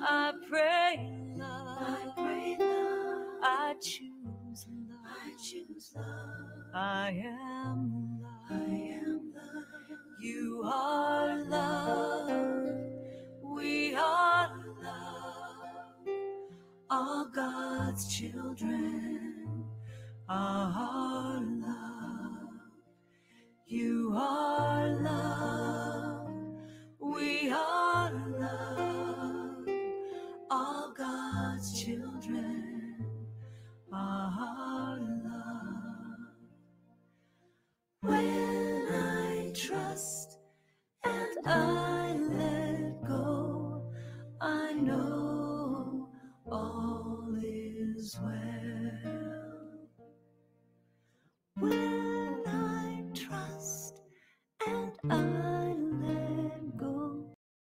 I pray love, I choose love, I am love, you are love, we are love, all God's children are love, you are love, we are love, all God's children are love. When I trust and I let go, I know all is well.